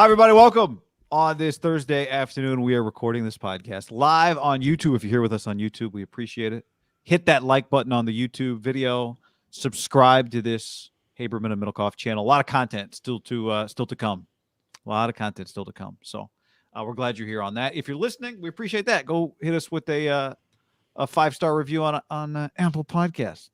Hi, everybody. Welcome. On this Thursday afternoon, we are recording this podcast live on YouTube. If you're here with us on YouTube, we appreciate it. Hit that like button on the YouTube video. Subscribe to this Haberman and Middlekoff channel. A lot of content still to come. A lot of content still to come. So we're glad you're here on that. If you're listening, we appreciate that. Go hit us with a 5-star review on Apple Podcasts.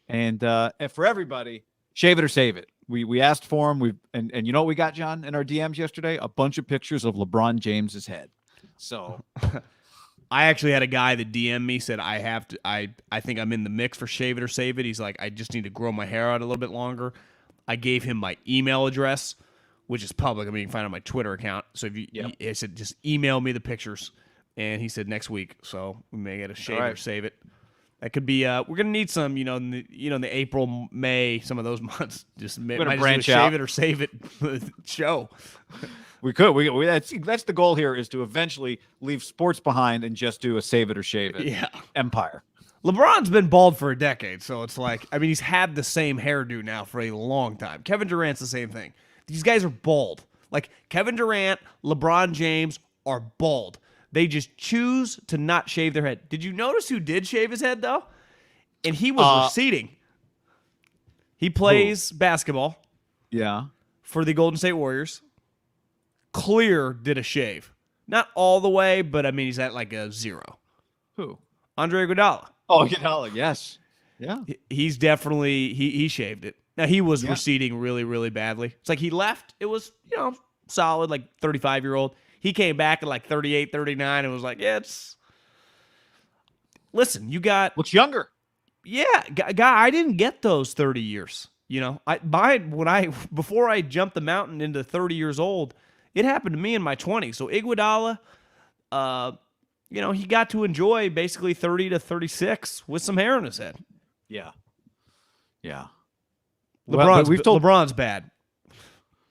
And for everybody, shave it or save it. We asked for him. And you know what we got, John, in our DMs yesterday? A bunch of pictures of LeBron James's head. So I actually had a guy that DM'd me, said I think I'm in the mix for shave it or save it. He's like, I just need to grow my hair out a little bit longer. I gave him my email address, which is public. I mean, you can find it on my Twitter account. So if I said, just email me the pictures. And he said next week. So we may get a shave it or save it. That could be. We're gonna need some, in the April, May, some of those months. Just might just branch shave out. it or save it show. We could. That's the goal here, is to eventually leave sports behind and just do a save it or shave it. Yeah. Empire. LeBron's been bald for a decade, so it's like, I mean, he's had the same hairdo now for a long time. Kevin Durant's the same thing. These guys are bald. Like Kevin Durant, LeBron James are bald. They just choose to not shave their head. Did you notice who did shave his head, though? And he was receding. He plays basketball. Yeah. For the Golden State Warriors. Clear did a shave. Not all the way, but I mean, he's at like a 0. Who? Andre Iguodala. Oh, Iguodala, yes. Yeah. He's definitely, he shaved it. Now, he was receding really, really badly. It's like he left. It was, solid, like 35-year-old. He came back at like 38, 39 and was like, yeah, it's... Listen, you got... Looks younger. Yeah, guy, I didn't get those 30 years. Before I jumped the mountain into 30 years old, it happened to me in my 20s. So Iguodala, he got to enjoy basically 30 to 36 with some hair on his head. Yeah. Yeah. LeBron's bad.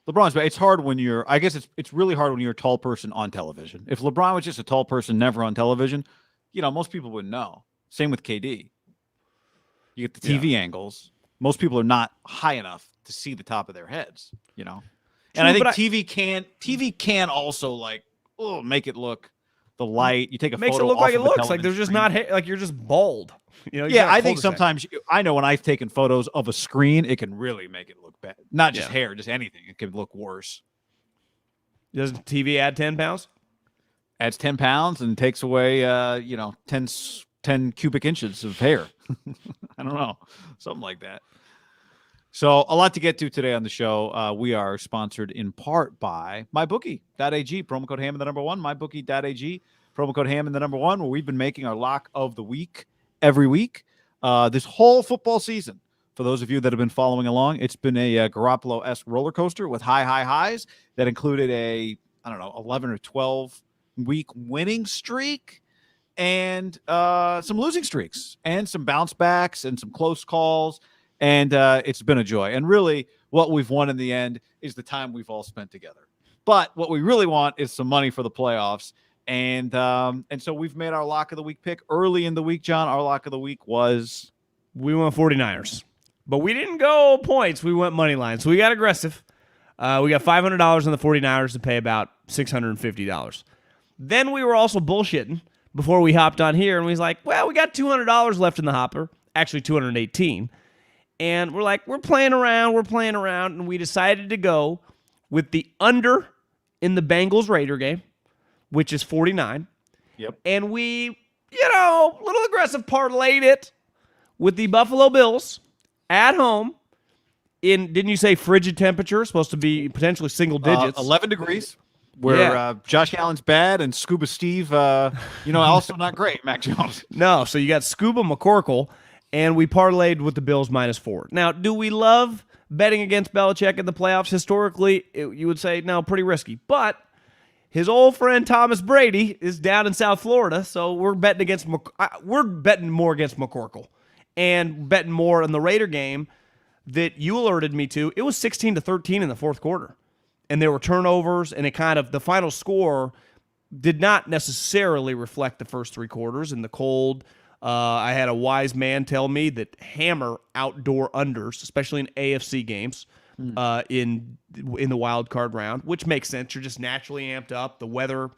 LeBron's bad. It's hard when you're... I guess it's really hard when you're a tall person on television. If LeBron was just a tall person, never on television, most people wouldn't know. Same with KD. You get the TV angles. Most people are not high enough to see the top of their heads, And I think TV can also make it look the light. You take a makes photo it look off like of it the looks like there's just screen. not like you're just bald. I think sometimes I know when I've taken photos of a screen, it can really make it look bad. Not just hair, just anything. It can look worse. Doesn't TV add 10 pounds? Adds 10 pounds and takes away 10 cubic inches of hair. I don't know. Something like that. So a lot to get to today on the show. We are sponsored in part by MyBookie.ag. Promo code HAM in the number 1. MyBookie.ag. Promo code HAM in the number 1, where we've been making our lock of the week every week. This whole football season, for those of you that have been following along, it's been a Garoppolo-esque roller coaster with high highs that included 11 or 12 week winning streak and some losing streaks and some bounce backs and some close calls. And it's been a joy. And really, what we've won in the end is the time we've all spent together. But what we really want is some money for the playoffs. And so we've made our lock of the week pick early in the week, John. Our lock of the week was... We went 49ers. But we didn't go points. We went money line. So we got aggressive. We got $500 on the 49ers to pay about $650. Then we were also bullshitting before we hopped on here. And we was like, well, we got $200 left in the hopper. Actually, $218. And we're like, we're playing around. And we decided to go with the under in the Bengals-Raider game, which is 49. Yep. And we, little aggressive parlayed it with the Buffalo Bills at home in, didn't you say frigid temperature? Supposed to be potentially single digits. 11 degrees, where Josh Allen's bad and Scuba Steve, also not great, Mac Jones. No, so you got Scuba McCorkle, and we parlayed with the Bills -4. Now, do we love betting against Belichick in the playoffs? Historically, you would say, no, pretty risky. But his old friend Thomas Brady is down in South Florida, so we're betting more against McCorkle, and betting more in the Raider game that you alerted me to. It was 16-13 in the fourth quarter, and there were turnovers, and the final score did not necessarily reflect the first three quarters in the cold. I had a wise man tell me that hammer outdoor unders, especially in AFC games. in the wild card round, which makes sense. You're just naturally amped up. The weather,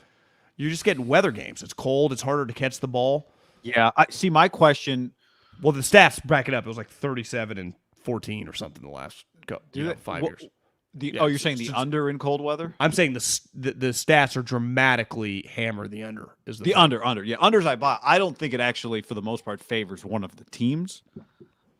you're just getting weather games. It's cold. It's harder to catch the ball. Yeah, I see. My question. Well, the stats back it up. It was like 37 and 14 or something the last 5 years. You're saying the under in cold weather? I'm saying the stats are dramatically hammer the under. Is the under. Yeah, unders I buy. I don't think it actually, for the most part, favors one of the teams.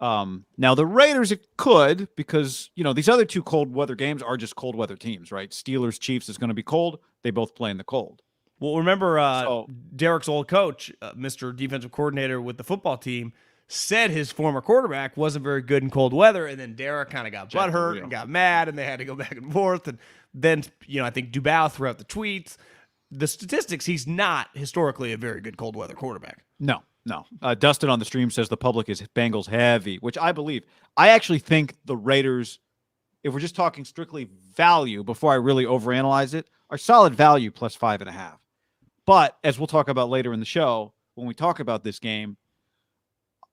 Now the Raiders, it could, because these other two cold weather games are just cold weather teams, right? Steelers Chiefs is going to be cold. They both play in the cold. Well, remember Derek's old coach, Mr. Defensive Coordinator with the football team, said his former quarterback wasn't very good in cold weather, and then Derek kind of got butthurt and got mad, and they had to go back and forth. And then, I think Dubois threw out the tweets. The statistics, he's not historically a very good cold weather quarterback. No. Dustin on the stream says the public is Bengals heavy, which I believe. I actually think the Raiders, if we're just talking strictly value, before I really overanalyze it, are solid value plus 5.5. But as we'll talk about later in the show, when we talk about this game,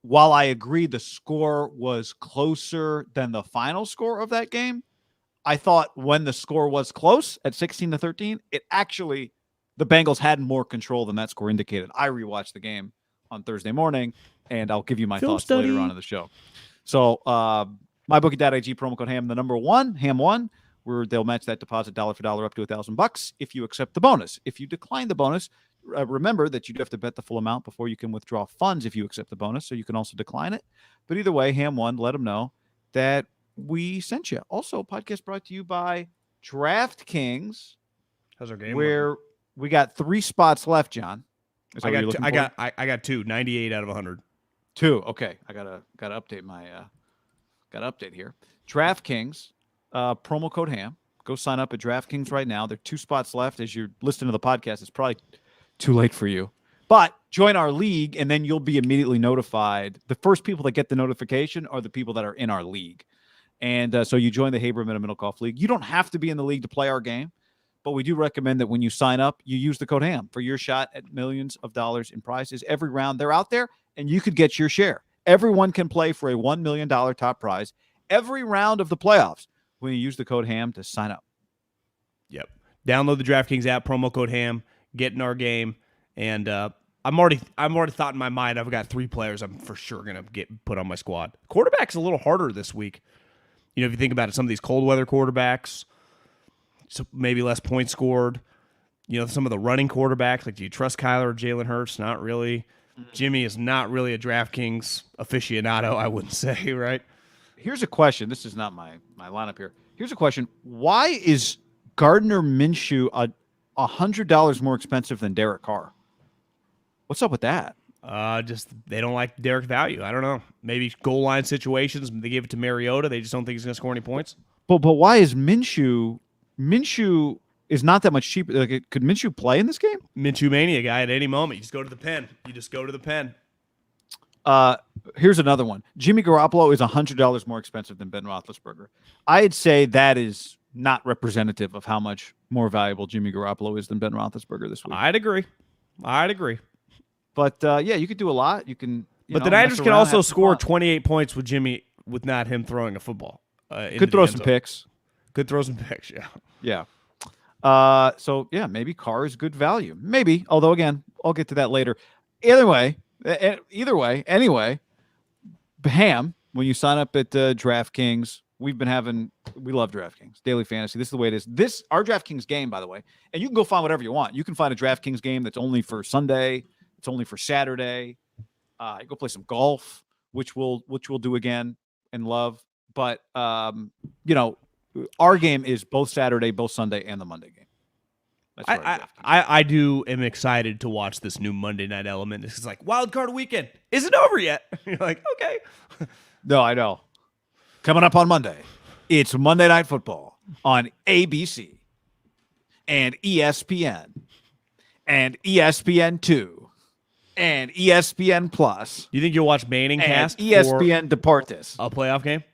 while I agree the score was closer than the final score of that game, I thought when the score was close at 16-13, the Bengals had more control than that score indicated. I rewatched the game on Thursday morning, and I'll give you my thoughts later on in the show. So, mybookie.ag, promo code HAM, the number 1, HAM1, where they'll match that deposit dollar for dollar up to $1,000 if you accept the bonus. If you decline the bonus, remember that you do have to bet the full amount before you can withdraw funds if you accept the bonus, so you can also decline it. But either way, HAM1, let them know that we sent you. Also, podcast brought to you by DraftKings. How's our game? Where we got 3 spots left, John. I got 2, 98 out of 100. 2. Okay. I gotta update my gotta update here. DraftKings, promo code HAM. Go sign up at DraftKings right now. There are 2 spots left. As you're listening to the podcast, it's probably too late for you. But join our league, and then you'll be immediately notified. The first people that get the notification are the people that are in our league. And so you join the Haberman and MIDDLEKAUFF League. You don't have to be in the league to play our game, but we do recommend that when you sign up, you use the code HAM for your shot at millions of dollars in prizes. Every round they're out there, and you could get your share. Everyone can play for a $1 million top prize every round of the playoffs when you use the code HAM to sign up. Yep. Download the DraftKings app, promo code HAM, get in our game, and I'm already thought in my mind I've got 3 players I'm for sure going to get put on my squad. Quarterback's a little harder this week. If you think about it, some of these cold weather quarterbacks, so maybe less points scored. Some of the running quarterbacks, like do you trust Kyler or Jalen Hurts? Not really. Jimmy is not really a DraftKings aficionado, I wouldn't say, right? Here's a question. This is not my lineup here. Here's a question. Why is Gardner Minshew $100 more expensive than Derek Carr? What's up with that? Just they don't like Derek value. I don't know. Maybe goal line situations. They gave it to Mariota. They just don't think he's going to score any points. But why is Minshew is not that much cheaper? Like, could Minshew play in this game? Minshew mania guy at any moment. You just go to the pen. Here's another one. Jimmy Garoppolo is $100 more expensive than Ben Roethlisberger. I'd say that is not representative of how much more valuable Jimmy Garoppolo is than Ben Roethlisberger this week. I'd agree. But you could do a lot. You can. But the Niners can also score 28 points with Jimmy with not him throwing a football. Could throw some picks. Could throw some picks. Yeah. Yeah. So maybe Carr is good value. Maybe. Although again, I'll get to that later. Either way, anyway, HAM, when you sign up at DraftKings, we love DraftKings Daily Fantasy. This is the way it is. Our DraftKings game, by the way, and you can go find whatever you want. You can find a DraftKings game that's only for Sunday. It's only for Saturday. You go play some golf, which we'll do again and love. But our game is both Saturday, both Sunday, and the Monday game. That's I am excited to watch this new Monday night element. This is like wild card weekend. Is it over yet? You're like, okay. No, I know. Coming up on Monday, it's Monday Night Football on ABC and ESPN and ESPN2 and ESPN Plus. You think you'll watch Manning cast ESPN Deportes? A playoff game?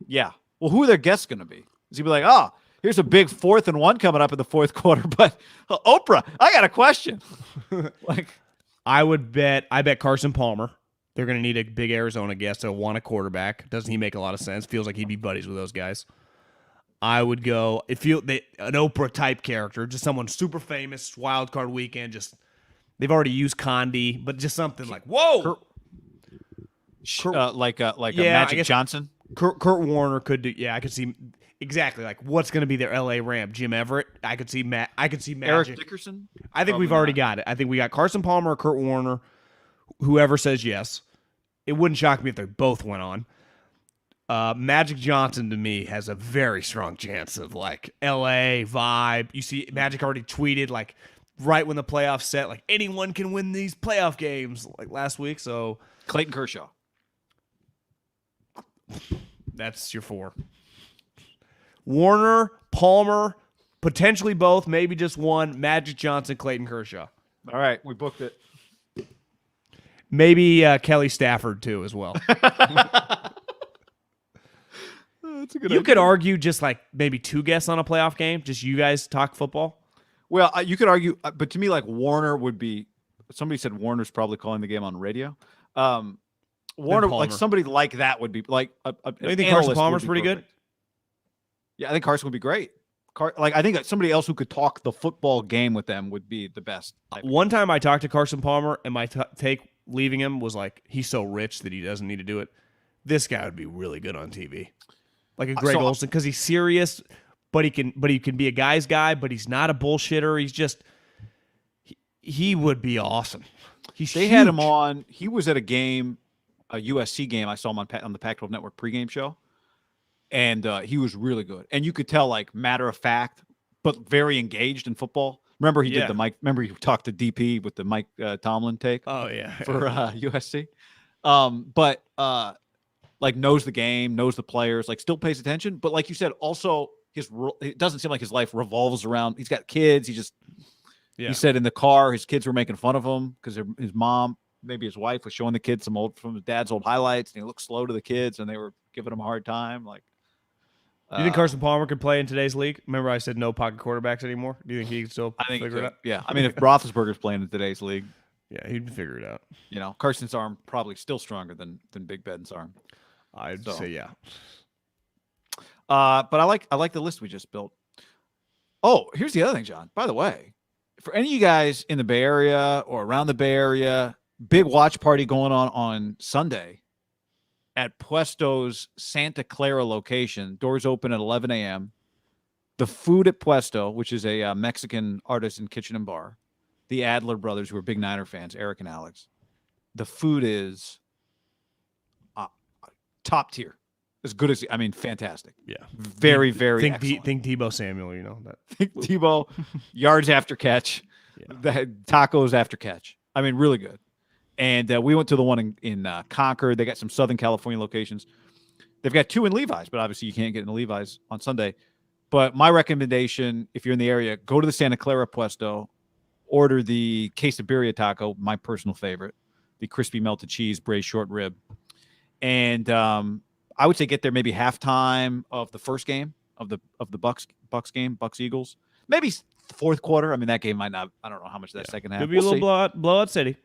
Yeah. Well, who are their guests going to be? Is he be like, here's a big 4th and 1 coming up in the 4th quarter, but Oprah, I got a question. I bet Carson Palmer. They're going to need a big Arizona guest to want a quarterback. Doesn't he make a lot of sense? Feels like he'd be buddies with those guys. I would go an Oprah type character, just someone super famous. Wild Card Weekend, just they've already used Condi, but just something like whoa, like a yeah, Magic Johnson. Kurt Warner could do. Yeah, I could see exactly like what's going to be their L.A. Ram. Jim Everett. I could see Magic. Eric Dickerson. I think we've already got it. I think we got Carson Palmer or Kurt Warner. Whoever says yes, it wouldn't shock me if they both went on. Magic Johnson to me has a very strong chance of like LA vibe. You see, Magic already tweeted like right when the playoffs set, like anyone can win these playoff games like last week. So Clayton Kershaw. That's your 4. Warner, Palmer, potentially both, maybe just one. Magic Johnson, Clayton Kershaw. All right, we booked it. Maybe Kelly Stafford too as well. That's a good You could argue just like maybe 2 guests on a playoff game. Just you guys talk football. Well, you could argue, but to me, like Warner would be. Somebody said Warner's probably calling the game on radio. Warner, like somebody like that would be like. You think Carson Palmer's pretty good? Yeah, I think Carson would be great. I think somebody else who could talk the football game with them would be the best. One time I talked to Carson Palmer, and my take leaving him was like, he's so rich that he doesn't need to do it. This guy would be really good on TV. Like a Greg Olsen, because he's serious, but he can be a guy's guy, but he's not a bullshitter. He's just he would be awesome. They had him on. He was at a game, a USC game. I saw him on the Pac-12 Network pregame show, and he was really good. And you could tell, like matter of fact, but very engaged in football. Remember he did the Mike. Remember he talked to DP with the Mike Tomlin take. Oh yeah, for USC. But like knows the game, knows the players, like still pays attention. But like you said, also it doesn't seem like his life revolves around. He's got kids. He said in the car, his kids were making fun of him because his mom, maybe his wife, was showing the kids from his dad's old highlights, and he looked slow to the kids, and they were giving him a hard time. Like, do you think Carson Palmer could play in today's league? Remember, I said no pocket quarterbacks anymore. Do you think he could still figure it out? Yeah, I mean, if Roethlisberger's playing in today's league, yeah, he'd figure it out. You know, Carson's arm probably still stronger than Big Ben's arm. I'd say yeah. But I like the list we just built. Oh, here's the other thing, John. By the way, for any of you guys in the Bay Area or around the Bay Area, big watch party going on Sunday at Puesto's Santa Clara location. Doors open at 11 a.m. The food at Puesto, which is a Mexican artisan kitchen and bar, the Adler brothers, who are big Niner fans, Eric and Alex. The food is top tier, as good as fantastic. Yeah, very excellent. Think Tebow Samuel, you know that. Think Tebow, yards after catch, the tacos after catch. I mean, really good. And we went to the one in Concord. They got some Southern California locations. They've got 2 in Levi's, but obviously you can't get in Levi's on Sunday. But my recommendation, if you're in the area, go to the Santa Clara Puesto, order the quesadilla taco, my personal favorite, the crispy melted cheese braised short rib. And I would say get there maybe halftime of the first game of the Bucks game, Bucks Eagles. Maybe fourth quarter. I mean, that game might not. I don't know how much that second half. Could be a little blowout city.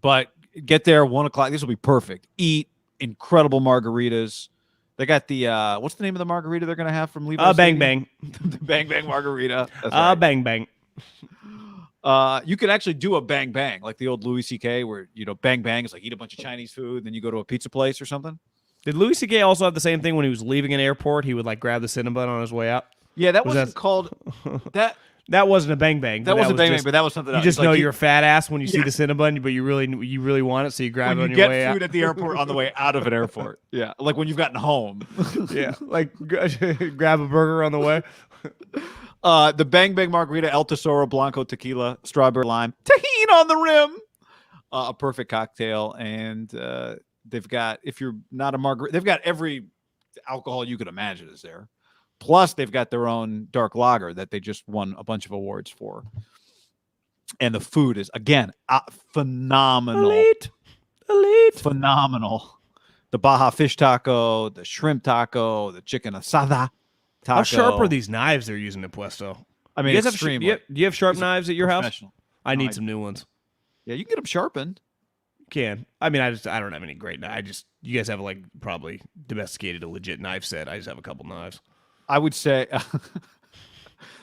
But get there 1 o'clock. This will be perfect. Eat incredible margaritas. They got the what's the name of the margarita they're gonna have from Levi's? Bang Bang. The Bang Bang margarita. Right. Bang Bang. You could actually do a bang bang like the old Louis C.K. where bang bang is like eat a bunch of Chinese food, then you go to a pizza place or something. Did Louis C.K. also have the same thing when he was leaving an airport? He would like grab the Cinnabon on his way out. Yeah, that wasn't called that. That wasn't a bang bang. That wasn't a bang bang, but that was something else. You just know you're a fat ass when you see the Cinnabon, but you really want it, so you grab it on your way out. You get food at the airport on the way out of an airport. Yeah, like when you've gotten home. Yeah, like grab a burger on the way. The Bang Bang Margarita, El Tesoro, Blanco, Tequila, Strawberry Lime, Tajin on the rim. A perfect cocktail. And they've got, if you're not a margarita, they've got every alcohol you could imagine is there. Plus, they've got their own dark lager that they just won a bunch of awards for. And the food is, again, phenomenal. Elite. Phenomenal. The Baja fish taco, the shrimp taco, the chicken asada taco. How sharp are these knives they're using at Puesto? I mean, extremely. Do you have sharp knives at your house? I need some new ones. Yeah, you can get them sharpened. Can. I mean, I don't have any great knives. You guys have probably domesticated a legit knife set. I just have a couple knives. I would say,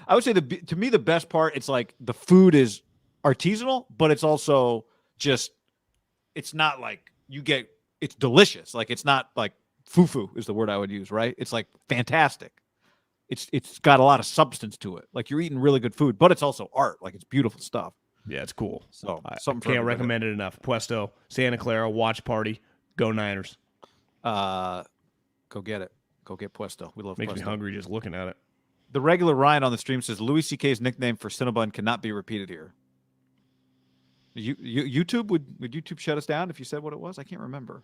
to me, the best part, it's like the food is artisanal, but it's also just, it's not like it's delicious. Like it's not like foo-foo is the word I would use, right? It's like fantastic. It's got a lot of substance to it. Like you're eating really good food, but it's also art. Like it's beautiful stuff. Yeah, it's cool. So I something can't recommend it enough. Puesto, Santa Clara, watch party, go Niners. Go get it. Go get Puesto. We love Makes Puesto. me hungry just looking at it. The regular Ryan on the stream says Louis C.K.'s nickname for Cinnabon cannot be repeated here. YouTube would YouTube shut us down if you said what it was? I can't remember.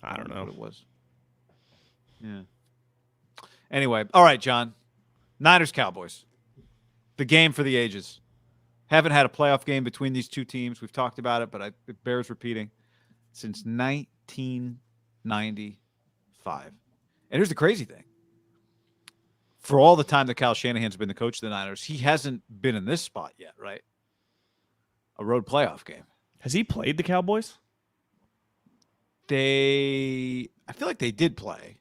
I don't know what it was. Yeah. Anyway, all right, John. Niners-Cowboys. The game for the ages. Haven't had a playoff game between these two teams. We've talked about it, but it bears repeating. Since 1995. And here's the crazy thing. For all the time that Kyle Shanahan's been the coach of the Niners, he hasn't been in this spot yet, right? A road playoff game. Has he played the Cowboys? I feel like they did play.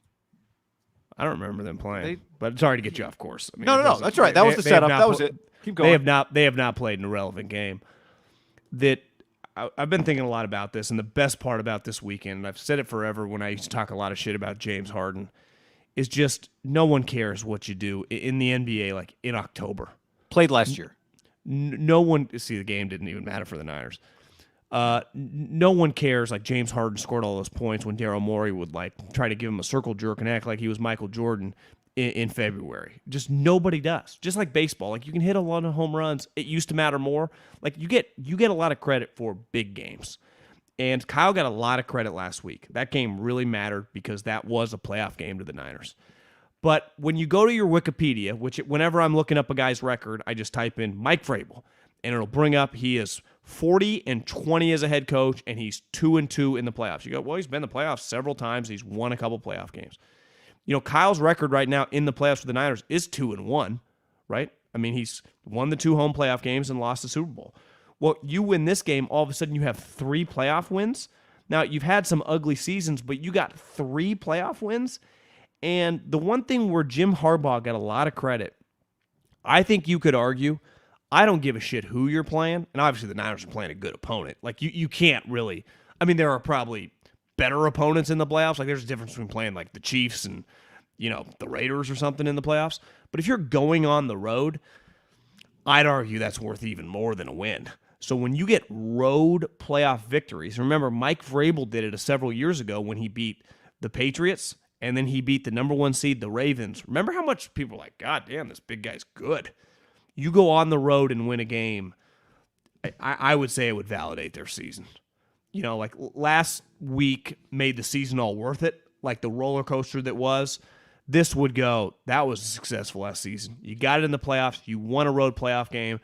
I don't remember them playing, but sorry to get you off course. I mean, no, that's right. That was the setup. That was it. Keep going. They have not played in a relevant game. I've been thinking a lot about this, and the best part about this weekend, and I've said it forever when I used to talk a lot of shit about James Harden, is just no one cares what you do in the NBA, like in October. Played last year. No one, see, the game didn't even matter for the Niners. No one cares. Like James Harden scored all those points when Daryl Morey would like try to give him a circle jerk and act like he was Michael Jordan in February. Just nobody does. Just like baseball, like you can hit a lot of home runs. It used to matter more. Like you get a lot of credit for big games, and Kyle got a lot of credit last week. That game really mattered because that was a playoff game to the Niners. But when you go to your Wikipedia, which whenever I'm looking up a guy's record, I just type in Mike Vrabel, and it'll bring up he is 40-20 as a head coach, and he's 2-2 in the playoffs. You go, well, he's been in the playoffs several times. He's won a couple playoff games. You know, Kyle's record right now in the playoffs for the Niners is 2-1, right? I mean, he's won the 2 home playoff games and lost the Super Bowl. Well, you win this game, all of a sudden you have 3 playoff wins. Now, you've had some ugly seasons, but you got 3 playoff wins. And the one thing where Jim Harbaugh got a lot of credit, I think you could argue, I don't give a shit who you're playing. And obviously the Niners are playing a good opponent. Like, you can't really, I mean, there are probably better opponents in the playoffs. Like, there's a difference between playing like the Chiefs and, you know, the Raiders or something in the playoffs. But if you're going on the road, I'd argue that's worth even more than a win. So when you get road playoff victories, remember Mike Vrabel did it several years ago when he beat the Patriots and then he beat the number 1 seed, the Ravens. Remember how much people were like, God damn, this big guy's good. You go on the road and win a game, I would say it would validate their season. You know, like last week made the season all worth it, like the roller coaster that was. This would go, that was a successful last season. You got it in the playoffs, you won a road playoff game,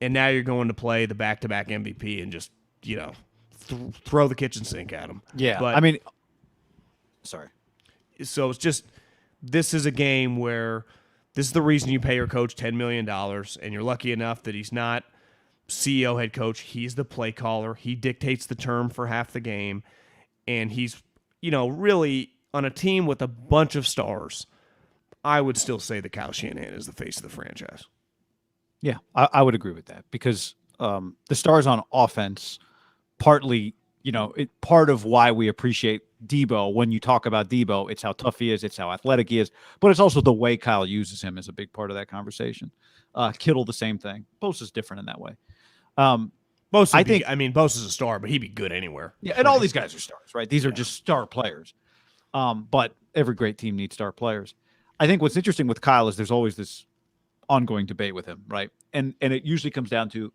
and now you're going to play the back-to-back MVP and just, you know, throw the kitchen sink at them. Yeah, but, I mean, sorry. So it's just, this is a game where this is the reason you pay your coach $10 million, and you're lucky enough that he's not CEO head coach. He's the play caller. He dictates the term for half the game, and he's, you know, really on a team with a bunch of stars. I would still say that Kyle Shanahan is the face of the franchise. Yeah, I would agree with that because the stars on offense, partly, you know, part of why we appreciate Debo. When you talk about Debo, it's how tough he is, it's how athletic he is, but it's also the way Kyle uses him is a big part of that conversation. Kittle, the same thing. Bosa's different in that way. Bosa's a star, but he'd be good anywhere. Yeah, and all these guys are stars, right? These are just star players. But every great team needs star players. I think what's interesting with Kyle is there's always this ongoing debate with him, right? And it usually comes down to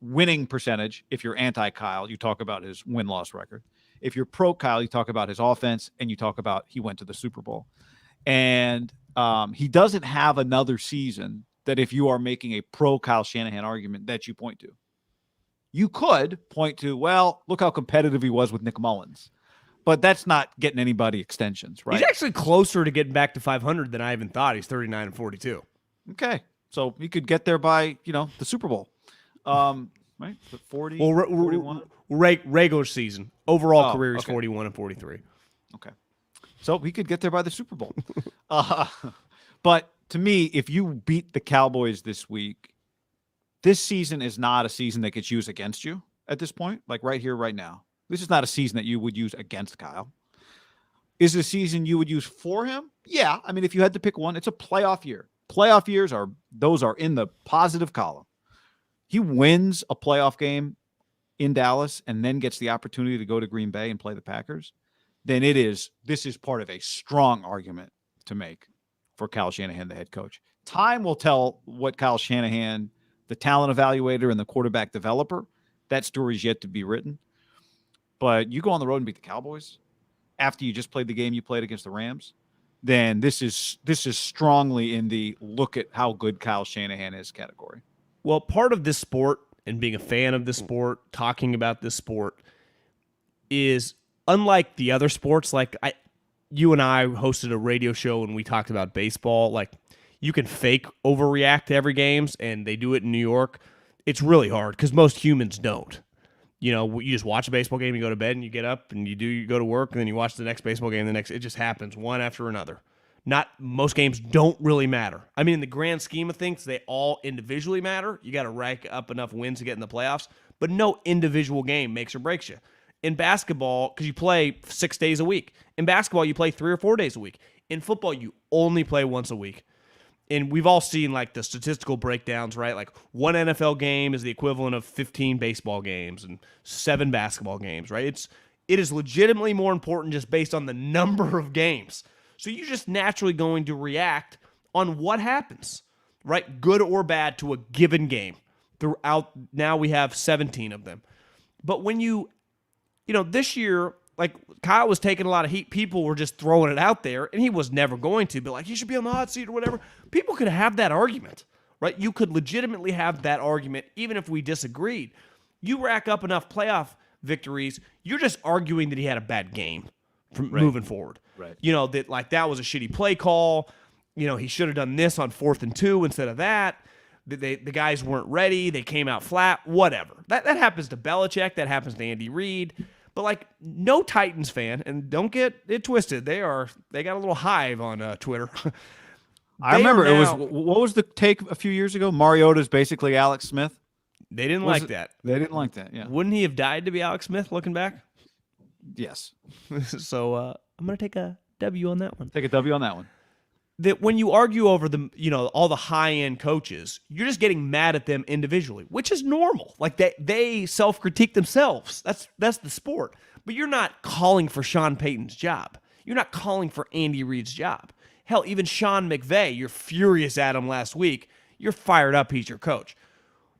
winning percentage. If you're anti-Kyle, you talk about his win-loss record. If you're pro-Kyle, you talk about his offense, and you talk about he went to the Super Bowl. And he doesn't have another season that if you are making a pro-Kyle Shanahan argument that you point to. You could point to, well, look how competitive he was with Nick Mullins. But that's not getting anybody extensions, right? He's actually closer to getting back to 500 than I even thought. He's 39-42. Okay. So he could get there by, you know, the Super Bowl. Right? 40, well, 41? Regular season. Overall career is 41-43. Okay. So he could get there by the Super Bowl. But to me, if you beat the Cowboys this week, this season is not a season that gets used against you at this point, like right here, right now. This is not a season that you would use against Kyle. Is it a season you would use for him? Yeah. I mean, if you had to pick one, it's a playoff year. Playoff years are in the positive column. He wins a playoff game in Dallas and then gets the opportunity to go to Green Bay and play the Packers, then this is part of a strong argument to make for Kyle Shanahan, the head coach. Time will tell what Kyle Shanahan, the talent evaluator and the quarterback developer, that story's yet to be written. But you go on the road and beat the Cowboys after you just played the game you played against the Rams, then this is strongly in the look at how good Kyle Shanahan is category. Well, part of this sport and being a fan of this sport, talking about this sport, is unlike the other sports. Like you and I hosted a radio show and we talked about baseball. Like you can fake overreact to every games, and they do it in New York. It's really hard because most humans don't. You know, you just watch a baseball game, you go to bed, and you get up, and you go to work, and then you watch the next baseball game. It just happens one after another. Most games don't really matter. I mean, in the grand scheme of things, they all individually matter. You got to rack up enough wins to get in the playoffs, but no individual game makes or breaks you. In basketball, because you play 6 days a week. In basketball, you play 3 or 4 days a week. In football, you only play once a week. And we've all seen like the statistical breakdowns, right? Like one NFL game is the equivalent of 15 baseball games and 7 basketball games, right? It is legitimately more important just based on the number of games. So you're just naturally going to react on what happens, right? Good or bad to a given game. Throughout, now we have 17 of them. But when this year, like Kyle was taking a lot of heat. People were just throwing it out there, and he was never going to be like, he should be on the hot seat or whatever. People could have that argument, right? You could legitimately have that argument, even if we disagreed. You rack up enough playoff victories, you're just arguing that he had a bad game from moving forward. Right. That was a shitty play call. He should have done this on 4th and 2 instead of that. The guys weren't ready. They came out flat. Whatever. That happens to Belichick. That happens to Andy Reid. But no Titans fan, and don't get it twisted. They got a little hive on Twitter. I remember what was the take a few years ago? Mariota's basically Alex Smith. They didn't like that. They didn't like that. Yeah. Wouldn't he have died to be Alex Smith? Looking back. Yes. So I'm gonna take a W on that one. Take a W on that one. That when you argue over all the high-end coaches, you're just getting mad at them individually, which is normal. Like they self-critique themselves. That's the sport. But you're not calling for Sean Payton's job. You're not calling for Andy Reid's job. Hell, even Sean McVay, you're furious at him last week. You're fired up he's your coach.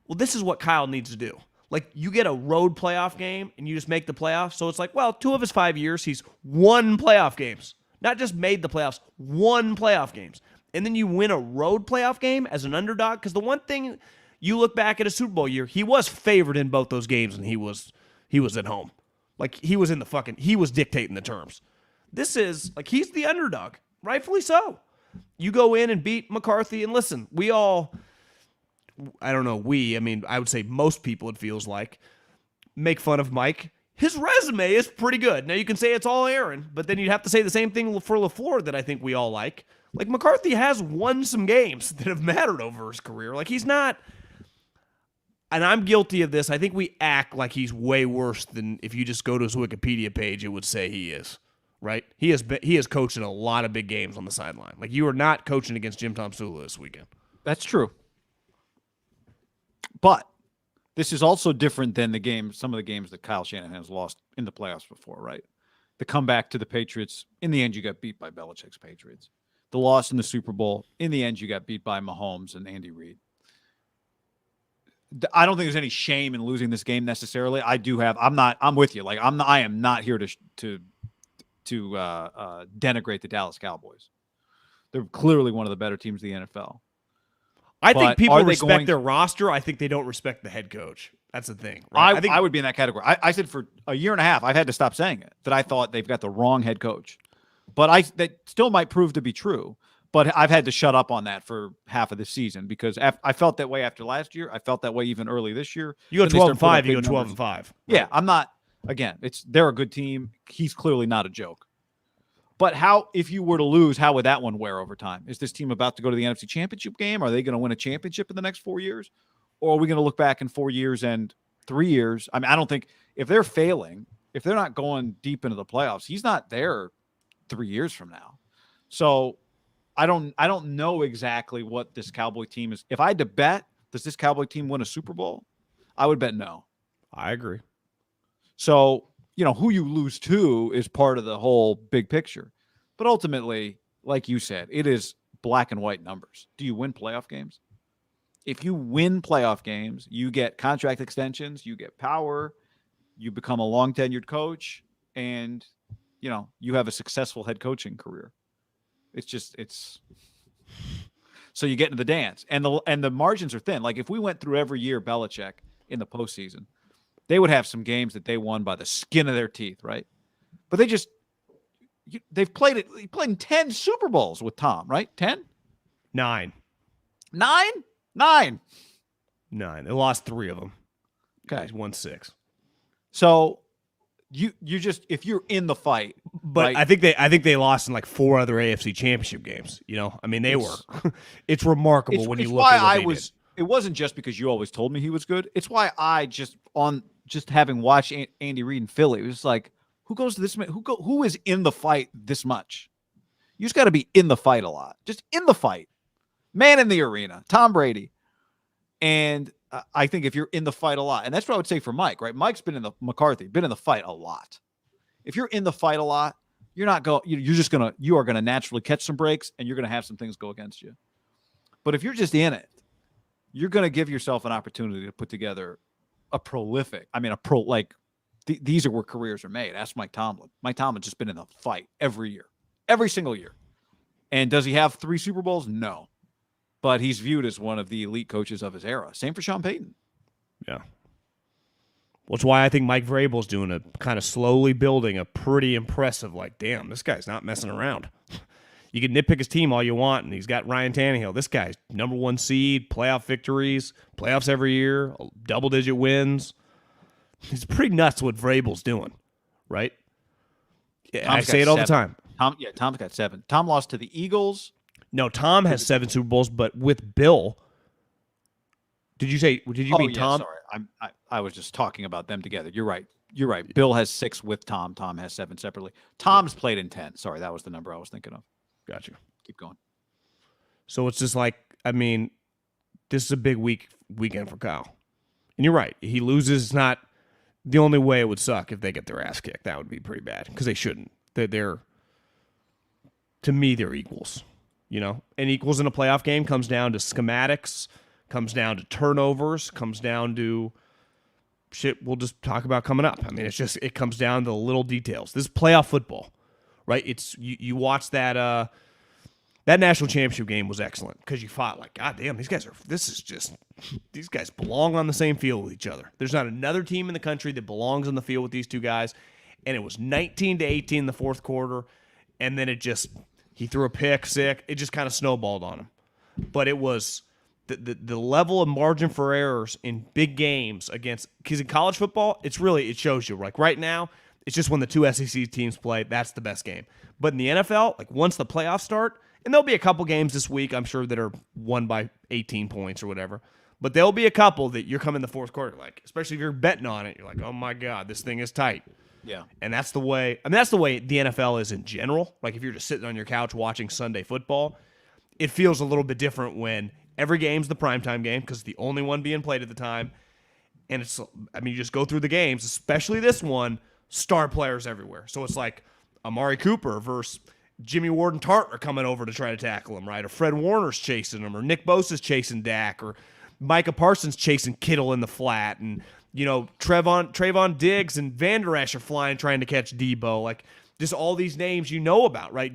Well, this is what Kyle needs to do. Like, you get a road playoff game and you just make the playoffs. So it's like, well, 2 of his 5 years, he's won playoff games. Not just made the playoffs, won playoff games. And then you win a road playoff game as an underdog. Because the one thing, you look back at a Super Bowl year, he was favored in both those games, and he was at home. Like, he was dictating the terms. This is, like, he's the underdog. Rightfully so. You go in and beat McCarthy, and listen, I would say most people, it feels like, make fun of Mike. His resume is pretty good. Now, you can say it's all Aaron, but then you'd have to say the same thing for LaFleur that I think we all like. Like, McCarthy has won some games that have mattered over his career. Like, he's not, and I'm guilty of this, I think we act like he's way worse than if you just go to his Wikipedia page, it would say he is, right? He has coached in a lot of big games on the sideline. Like, you are not coaching against Jim Tomsula this weekend. That's true. But this is also different than some of the games that Kyle Shanahan has lost in the playoffs before, right? The comeback to the Patriots, in the end, you got beat by Belichick's Patriots. The loss in the Super Bowl, in the end, you got beat by Mahomes and Andy Reid. I don't think there's any shame in losing this game necessarily. I'm with you. Like, I am not here to denigrate the Dallas Cowboys. They're clearly one of the better teams in the NFL. I think people respect their roster. I think they don't respect the head coach. That's the thing. Right? I would be in that category. I said for a year and a half, I've had to stop saying it, that I thought they've got the wrong head coach. But that still might prove to be true. But I've had to shut up on that for half of the season because I felt that way after last year. I felt that way even early this year. You go 12-5, you go 12-5. Right? Yeah, I'm not. Again, they're a good team. He's clearly not a joke. But if you were to lose, how would that one wear over time? Is this team about to go to the NFC Championship game? Are they going to win a championship in the next 4 years? Or are we going to look back in 4 years and 3 years? I mean, I don't think if they're failing, if they're not going deep into the playoffs, he's not there 3 years from now. So I don't know exactly what this Cowboy team is. If I had to bet, does this Cowboy team win a Super Bowl? I would bet no. I agree. So, who you lose to is part of the whole big picture. But ultimately, like you said, it is black and white numbers. Do you win playoff games? If you win playoff games, you get contract extensions, you get power, you become a long tenured coach, and you have a successful head coaching career. So you get into the dance, and the margins are thin. Like if we went through every year Belichick in the postseason, they would have some games that they won by the skin of their teeth, right? But they've played it. He played in 10 Super Bowls with Tom, right? 10? 9. 9? 9. 9. They lost 3 of them. Okay. He's won 6. So you just, if you're in the fight, but right? I think they lost in like 4 other AFC Championship games. I mean, they were. It's remarkable when you look at what they did. It wasn't just because you always told me he was good. It's why I just having watched Andy Reid in Philly, it was like, who goes to this? Who is in the fight this much? You just got to be in the fight a lot. Just in the fight, man in the arena. Tom Brady, and I think if you're in the fight a lot, and that's what I would say for Mike, right? Mike's been in the fight a lot. If you're in the fight a lot, you are going to naturally catch some breaks, and you're going to have some things go against you. But if you're just in it, you're going to give yourself an opportunity to put together these are where careers are made. Ask Mike Tomlin. Mike Tomlin's just been in the fight every year, every single year. And does he have 3 Super Bowls? No. But he's viewed as one of the elite coaches of his era. Same for Sean Payton. Yeah. Well, it's why I think Mike Vrabel's doing a kind of slowly building a pretty impressive, damn, this guy's not messing around. You can nitpick his team all you want, and he's got Ryan Tannehill. This guy's number 1 seed, playoff victories, playoffs every year, double-digit wins. It's pretty nuts what Vrabel's doing, right? Yeah, I say it all the time. Tom's got 7. Tom lost to the Eagles. No, Tom has 7 Super Bowls, but with Bill. Did you mean Tom? Sorry. I was just talking about them together. You're right. Bill has 6 with Tom. Tom has 7 separately. Tom's played in 10. Sorry, that was the number I was thinking of. Gotcha. Keep going. So it's just this is a big weekend for Kyle. And you're right. He loses. It's not the only way it would suck if they get their ass kicked. That would be pretty bad because they shouldn't. They're to me, they're equals. And equals in a playoff game comes down to schematics, comes down to turnovers, comes down to shit we'll just talk about coming up. I mean, it comes down to the little details. This is playoff football, right? It's you watch that national championship game was excellent because you fought God damn, these guys belong on the same field with each other. There's not another team in the country that belongs on the field with these two guys. And it was 19-18 in the fourth quarter, and then he threw a pick, sick. It just kind of snowballed on him. But it was the level of margin for errors in big games because in college football, it shows you, right now, it's just when the 2 SEC teams play, that's the best game. But in the NFL, once the playoffs start, and there'll be a couple games this week, I'm sure, that are won by 18 points or whatever. But there'll be a couple that you're coming in the fourth quarter, especially if you're betting on it, you're like, oh my God, this thing is tight. Yeah. And that's the way the NFL is in general. If you're just sitting on your couch watching Sunday football, it feels a little bit different when every game's the primetime game because it's the only one being played at the time. And you just go through the games, especially this one, star players everywhere. So it's like Amari Cooper versus Jimmy Ward and Tart are coming over to try to tackle him, right? Or Fred Warner's chasing him, or Nick Bosa's chasing Dak, or Micah Parsons chasing Kittle in the flat, and Trayvon Diggs and Van Der Esch are flying trying to catch Debo. Just all these names about, right?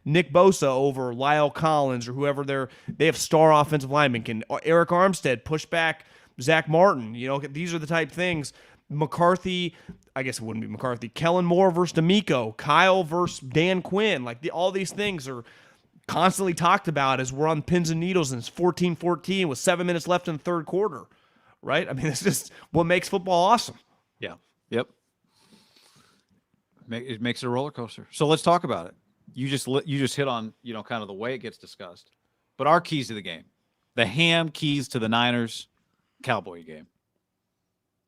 Nick Bosa over Lyle Collins or whoever they have star offensive linemen. Can Eric Armstead push back Zach Martin? These are the type things. McCarthy, I guess it wouldn't be McCarthy. Kellen Moore versus D'Amico. Kyle versus Dan Quinn. All these things are constantly talked about as we're on pins and needles and it's 14-14 with 7 minutes left in the third quarter. Right? I mean, it's just what makes football awesome. Yeah. Yep. It makes it a roller coaster. So let's talk about it. You just hit on, kind of the way it gets discussed. But our keys to the game, the ham keys to the Niners Cowboy game.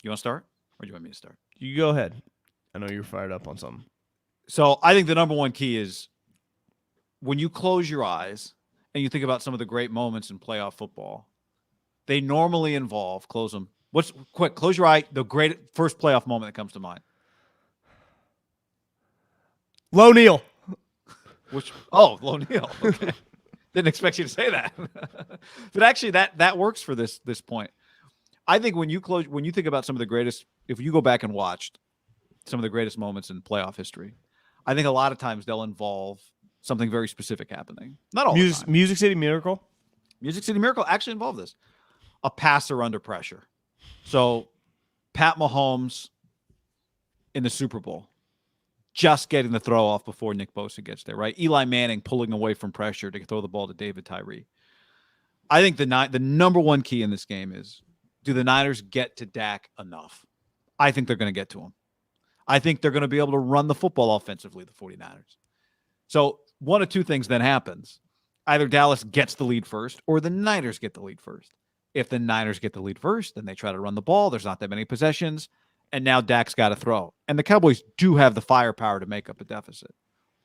You want to start, or do you want me to start? You go ahead. I know you're fired up on something. So I think the number one key is when you close your eyes and you think about some of the great moments in playoff football, they normally involve, close them. Close your eye, the great first playoff moment that comes to mind. Low Neal. Low Neal. Okay. Didn't expect you to say that. But actually that works for this point. I think when you think about some of the greatest, if you go back and watched some of the greatest moments in playoff history, I think a lot of times they'll involve something very specific happening. Not all the time. Music City Miracle? Music City Miracle actually involved this. A passer under pressure. So Pat Mahomes in the Super Bowl, just getting the throw off before Nick Bosa gets there, right? Eli Manning pulling away from pressure to throw the ball to David Tyree. I think the number one key in this game is, do the Niners get to Dak enough? I think they're going to get to him. I think they're going to be able to run the football offensively, the 49ers. So one of two things then happens. Either Dallas gets the lead first or the Niners get the lead first. If the Niners get the lead first, then they try to run the ball. There's not that many possessions. And now Dak's got to throw. And the Cowboys do have the firepower to make up a deficit.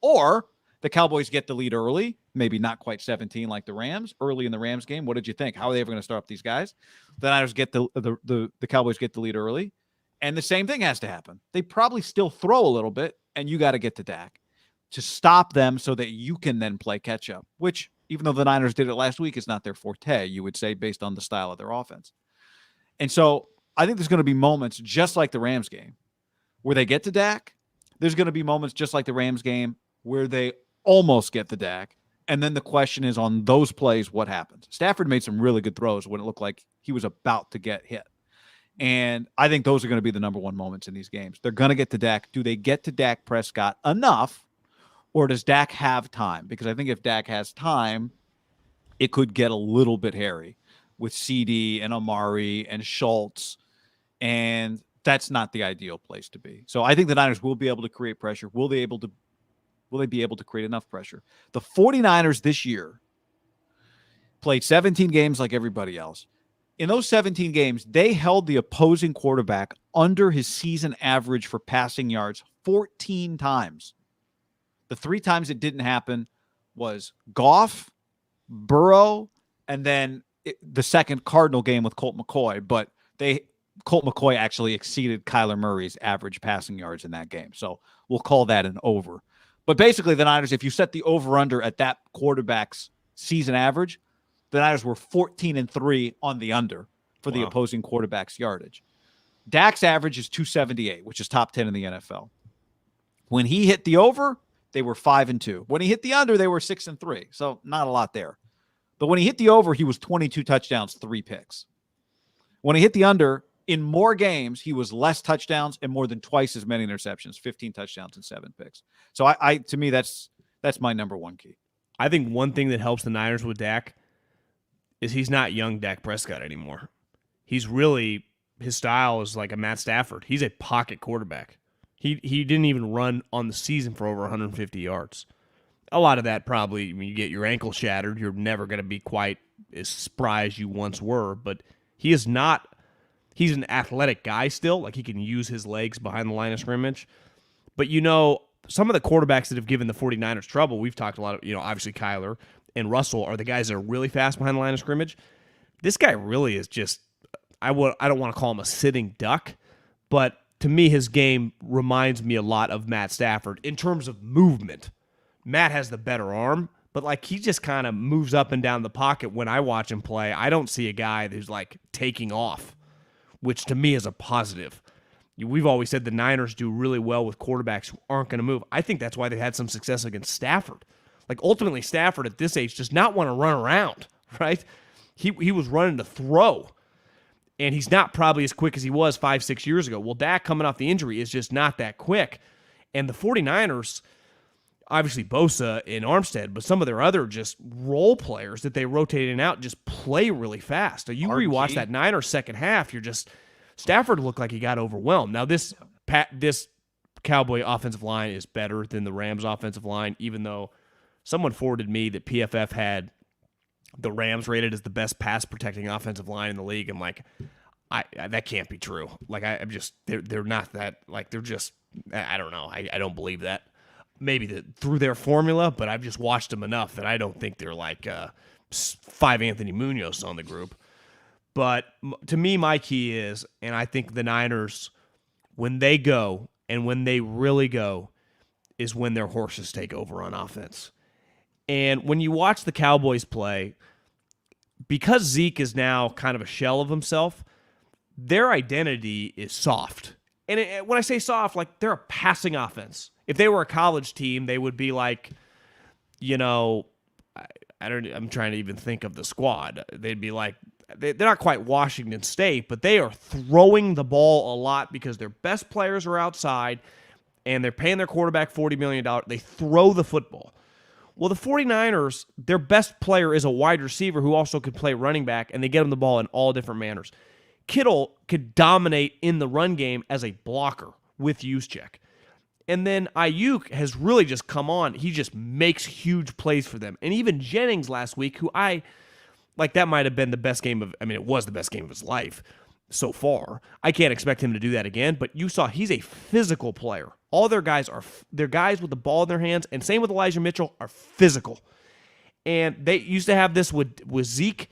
Or the Cowboys get the lead early, maybe not quite 17 like the Rams, early in the Rams game. What did you think? How are they ever going to start up these guys? The Niners get the Cowboys get the lead early. And the same thing has to happen. They probably still throw a little bit, and you got to get to Dak to stop them so that you can then play catch up, which, even though the Niners did it last week, is not their forte, you would say, based on the style of their offense. And so I think there's going to be moments just like the Rams game where they get to Dak. There's going to be moments just like the Rams game where they almost get to Dak. And then the question is, on those plays, what happens? Stafford made some really good throws when it looked like he was about to get hit. And I think those are going to be the number one moments in these games. They're going to get to Dak. Do they get to Dak Prescott enough, or does Dak have time? Because I think if Dak has time, it could get a little bit hairy with CD and Amari and Schultz, and that's not the ideal place to be. So I think the Niners will be able to create pressure. Will they be able to create enough pressure? The 49ers this year played 17 games like everybody else. In those 17 games, they held the opposing quarterback under his season average for passing yards 14 times. The 3 times it didn't happen was Goff, Burrow, and then the second Cardinal game with Colt McCoy. But Colt McCoy actually exceeded Kyler Murray's average passing yards in that game. So we'll call that an over. But basically, the Niners, if you set the over-under at that quarterback's season average, the Niners were 14-3 on the under for the opposing quarterback's yardage. Dak's average is 278, which is top 10 in the NFL. When he hit the over, they were 5-2. When he hit the under, they were 6-3. So not a lot there. But when he hit the over, he was 22 touchdowns, 3 picks. When he hit the under, in more games, he was less touchdowns and more than twice as many interceptions, 15 touchdowns and 7 picks. So to me, that's my number one key. I think one thing that helps the Niners with Dak is he's not young Dak Prescott anymore. He's really, his style is like a Matt Stafford. He's a pocket quarterback. He didn't even run on the season for over 150 yards. A lot of that probably, when you get your ankle shattered, you're never going to be quite as spry as you once were, but he is not, he's an athletic guy still, like he can use his legs behind the line of scrimmage. But some of the quarterbacks that have given the 49ers trouble, we've talked a lot of, obviously Kyler and Russell are the guys that are really fast behind the line of scrimmage. This guy really is just, I don't want to call him a sitting duck, but to me, his game reminds me a lot of Matt Stafford in terms of movement. Matt has the better arm, but he just kind of moves up and down the pocket. When I watch him play, I don't see a guy who's taking off, which to me is a positive. We've always said the Niners do really well with quarterbacks who aren't going to move. I think that's why they had some success against Stafford. Ultimately, Stafford at this age does not want to run around, right? He was running to throw, and he's not probably as quick as he was 5-6 years ago. Well, Dak coming off the injury is just not that quick. And the 49ers, obviously Bosa and Armstead, but some of their other just role players that they rotate in and out just play really fast. So you rewatch that Niners second half, Stafford looked like he got overwhelmed. Now this Cowboy offensive line is better than the Rams offensive line, even though someone forwarded me that PFF had the Rams rated as the best pass protecting offensive line in the league. I'm like, that can't be true. Like I'm just they're not that, like they're just, I don't know. I don't believe that. Maybe through their formula, but I've just watched them enough that I don't think they're like 5 Anthony Munoz on the group. But to me, my key is, and I think the Niners, when they go and when they really go, is when their horses take over on offense. And when you watch the Cowboys play, because Zeke is now kind of a shell of himself, their identity is soft. And when I say soft, like they're a passing offense. If they were a college team, they would be like, you know, I'm trying to even think of the squad. They'd be like, they're not quite Washington State, but they are throwing the ball a lot because their best players are outside and they're paying their quarterback $40 million. They throw the football. Well, the 49ers, their best player is a wide receiver who also could play running back, and they get him the ball in all different manners. Kittle could dominate in the run game as a blocker with Juszczyk. And then Ayuk has really just come on. He just makes huge plays for them. And even Jennings last week, who that might have been the best game it was the best game of his life so far. I can't expect him to do that again, but you saw he's a physical player. All their guys they're guys with the ball in their hands, and same with Elijah Mitchell, are physical. And they used to have this with Zeke.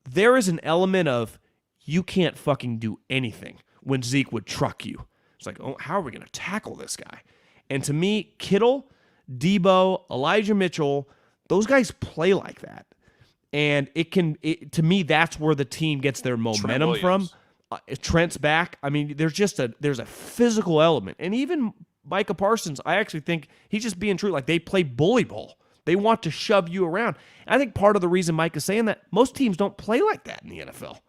There is an element of you can't fucking do anything when Zeke would truck you. It's like, oh, how are we going to tackle this guy? And to me, Kittle, Debo, Elijah Mitchell, those guys play like that. And to me, that's where the team gets their momentum from. Trent's back. I mean, there's a physical element. And even Micah Parsons, I actually think he's just being true. Like, they play bully ball. They want to shove you around. And I think part of the reason Mike is saying that, most teams don't play like that in the NFL.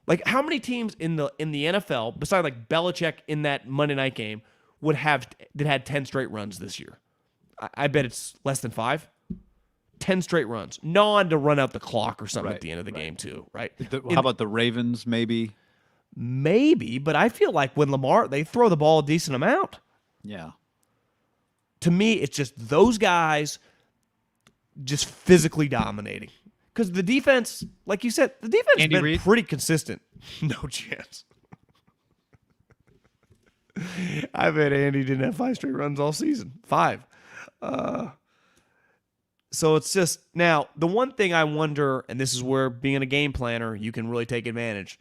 Like, how many teams in the NFL, besides like Belichick in that Monday night game, that had 10 straight runs this year? I bet it's less than 5. 10 straight runs. No to run out the clock or something at the end of the game too, right? How about the Ravens, maybe? Maybe, but I feel like when Lamar, they throw the ball a decent amount. Yeah. To me, it's just those guys just physically dominating. Because the defense, like you said, the defense has been pretty consistent. No chance. I bet Andy didn't have 5 straight runs all season. 5. So it's just, now, the one thing I wonder, and this is where being a game planner, you can really take advantage.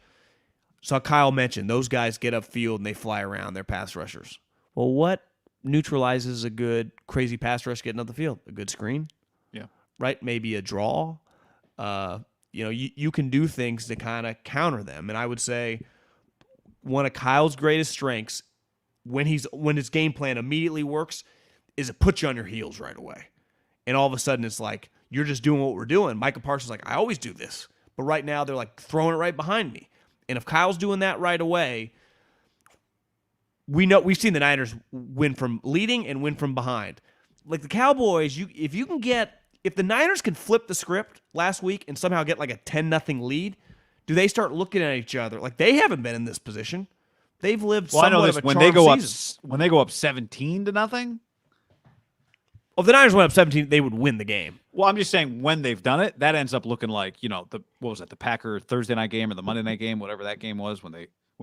So Kyle mentioned, those guys get upfield and they fly around, they're pass rushers. Well, what neutralizes a good crazy pass rush getting up the field? A good screen? Yeah. Right? Maybe a draw. You can do things to kind of counter them. And I would say one of Kyle's greatest strengths, when his game plan immediately works, is it puts you on your heels right away. And all of a sudden it's like, you're just doing what we're doing. Micah Parsons is like, I always do this. But right now they're like throwing it right behind me. And if Kyle's doing that right away, we've seen the Niners win from leading and win from behind. Like the Cowboys, if the Niners can flip the script last week and somehow get like a 10-0 lead, do they start looking at each other? Like, they haven't been in this position. They've lived somewhat of a when charmed season. When they go up 17-0. Well, if the Niners went up 17, they would win the game. Well, I'm just saying when they've done it, that ends up looking like, the Packer Thursday night game or the Monday night game, whatever that game was, when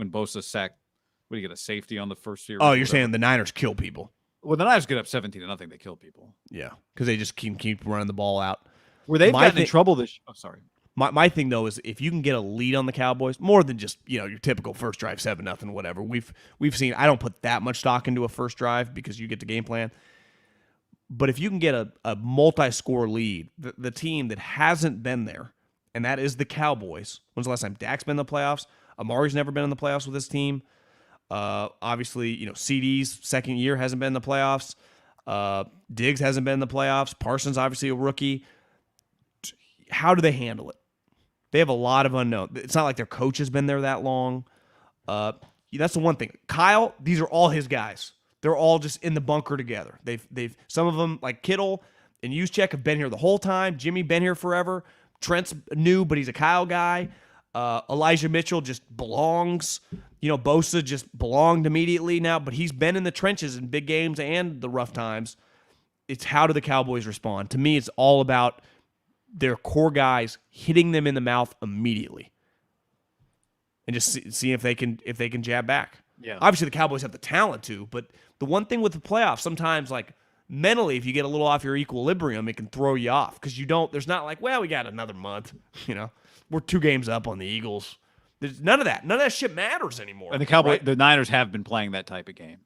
Bosa sacked, what do you get, a safety on the first series? Oh, you're saying the Niners kill people. When the Niners get up 17-0, they kill people. Yeah, because they just keep running the ball out. Where they've gotten in trouble this. Oh, sorry. My thing though is if you can get a lead on the Cowboys, more than just your typical first drive 7-0 whatever. We've seen. I don't put that much stock into a first drive because you get the game plan. But if you can get a multi-score lead, the team that hasn't been there, and that is the Cowboys. When's the last time Dak's been in the playoffs? Amari's never been in the playoffs with his team. Obviously, CD's second year hasn't been in the playoffs. Diggs hasn't been in the playoffs. Parsons, obviously a rookie. How do they handle it? They have a lot of unknown. It's not like their coach has been there that long. That's the one thing. Kyle, these are all his guys. They're all just in the bunker together. They've some of them, like Kittle and Juszczyk, have been here the whole time. Jimmy been here forever. Trent's new, but he's a Kyle guy. Elijah Mitchell just belongs. Bosa just belonged immediately now, but he's been in the trenches in big games and the rough times. It's how do the Cowboys respond? To me, it's all about their core guys hitting them in the mouth immediately, and just see if they can jab back. Yeah. Obviously, the Cowboys have the talent to, but the one thing with the playoffs, sometimes like mentally, if you get a little off your equilibrium, it can throw you off because there's not like, well, we got another month. We're 2 games up on the Eagles. There's none of that. None of that shit matters anymore. And right? the Niners have been playing that type of game.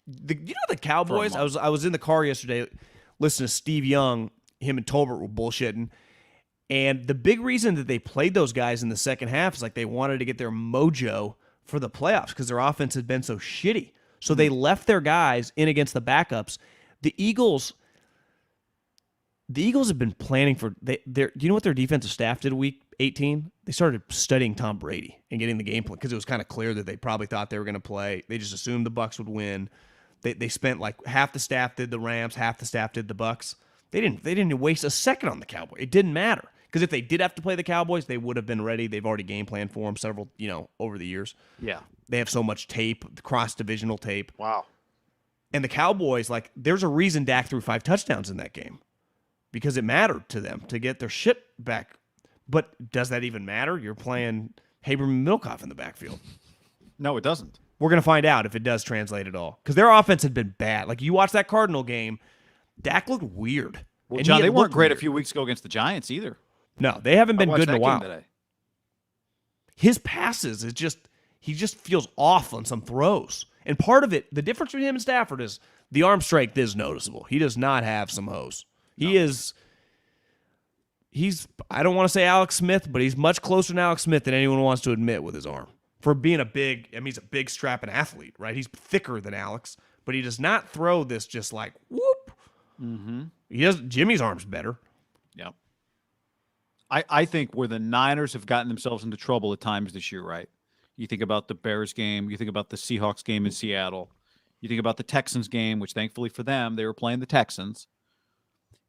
The Cowboys. I was in the car yesterday, listening to Steve Young. Him and Tolbert were bullshitting, and the big reason that they played those guys in the second half is like they wanted to get their mojo for the playoffs because their offense had been so shitty. So they left their guys in against the backups. The Eagles have been planning for do you know what their defensive staff did week 18? They started studying Tom Brady and getting the game plan because it was kind of clear that they probably thought they were going to play. They just assumed the Bucs would win. They spent like half the staff did the Rams, half the staff did the Bucs. They didn't waste a second on the Cowboys. It didn't matter because if they did have to play the Cowboys, they would have been ready. They've already game planned for them several, over the years. Yeah. They have so much tape, cross-divisional tape. Wow. And the Cowboys, like, there's a reason Dak threw 5 touchdowns in that game because it mattered to them to get their shit back. But does that even matter? You're playing Haberman and MIDDLEKAUFF in the backfield. No, it doesn't. We're going to find out if it does translate at all because their offense had been bad. Like, you watch that Cardinal game, Dak looked weird. Well, John, they weren't great a few weeks ago against the Giants either. No, they haven't been good in a while. Today. His passes he just feels off on some throws. And part of it, the difference between him and Stafford is the arm strength is noticeable. He does not have some hose. No. He's I don't want to say Alex Smith, but he's much closer to Alex Smith than anyone wants to admit with his arm. For being he's a big strapping athlete, right? He's thicker than Alex, but he does not throw this just like whoop. Mm-hmm. Jimmy's arm's better. Yep. I think where the Niners have gotten themselves into trouble at times this year, right? You think about the Bears game. You think about the Seahawks game in Seattle. You think about the Texans game, which thankfully for them, they were playing the Texans,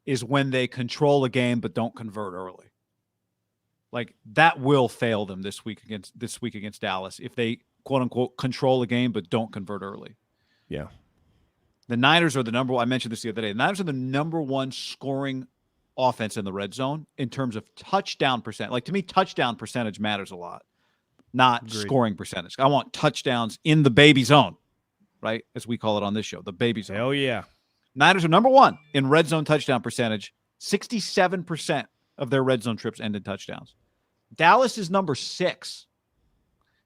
is when they control a game but don't convert early. Like that will fail them this week against Dallas if they quote unquote control a game but don't convert early. Yeah. The Niners are the number one. I mentioned this the other day. The Niners are the number one scoring offense in the red zone in terms of touchdown percent. Like to me, touchdown percentage matters a lot, not scoring percentage. I want touchdowns in the baby zone, right? As we call it on this show, the baby zone. Hell yeah. Niners are number one in red zone touchdown percentage. 67% of their red zone trips end in touchdowns. Dallas is number 6.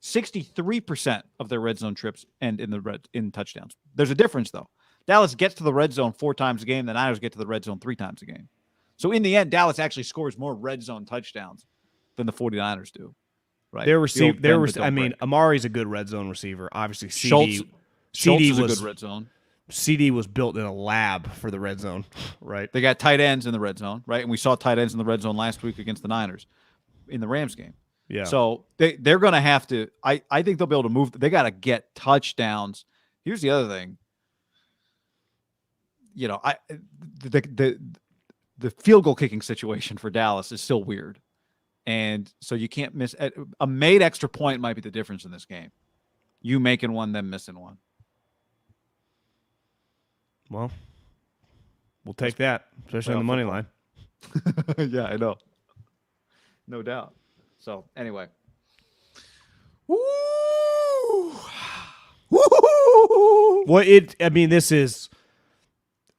63% of their red zone trips end in touchdowns. There's a difference though. Dallas gets to the red zone 4 times a game. The Niners get to the red zone 3 times a game. So in the end, Dallas actually scores more red zone touchdowns than the 49ers do. Right? Amari's a good red zone receiver. Obviously, Schultz is a good red zone. CD was built in a lab for the red zone, right? They got tight ends in the red zone, right? And we saw tight ends in the red zone last week against the Niners in the Rams game. Yeah. So they're going to have to – I think they'll be able to move – they got to get touchdowns. Here's the other thing. The field goal kicking situation for Dallas is still weird. And so you can't miss – a made extra point might be the difference in this game. You making one, them missing one. Well, we'll take that, especially on the money line. Yeah, I know. No doubt. So, anyway. Woo! Woo! Well,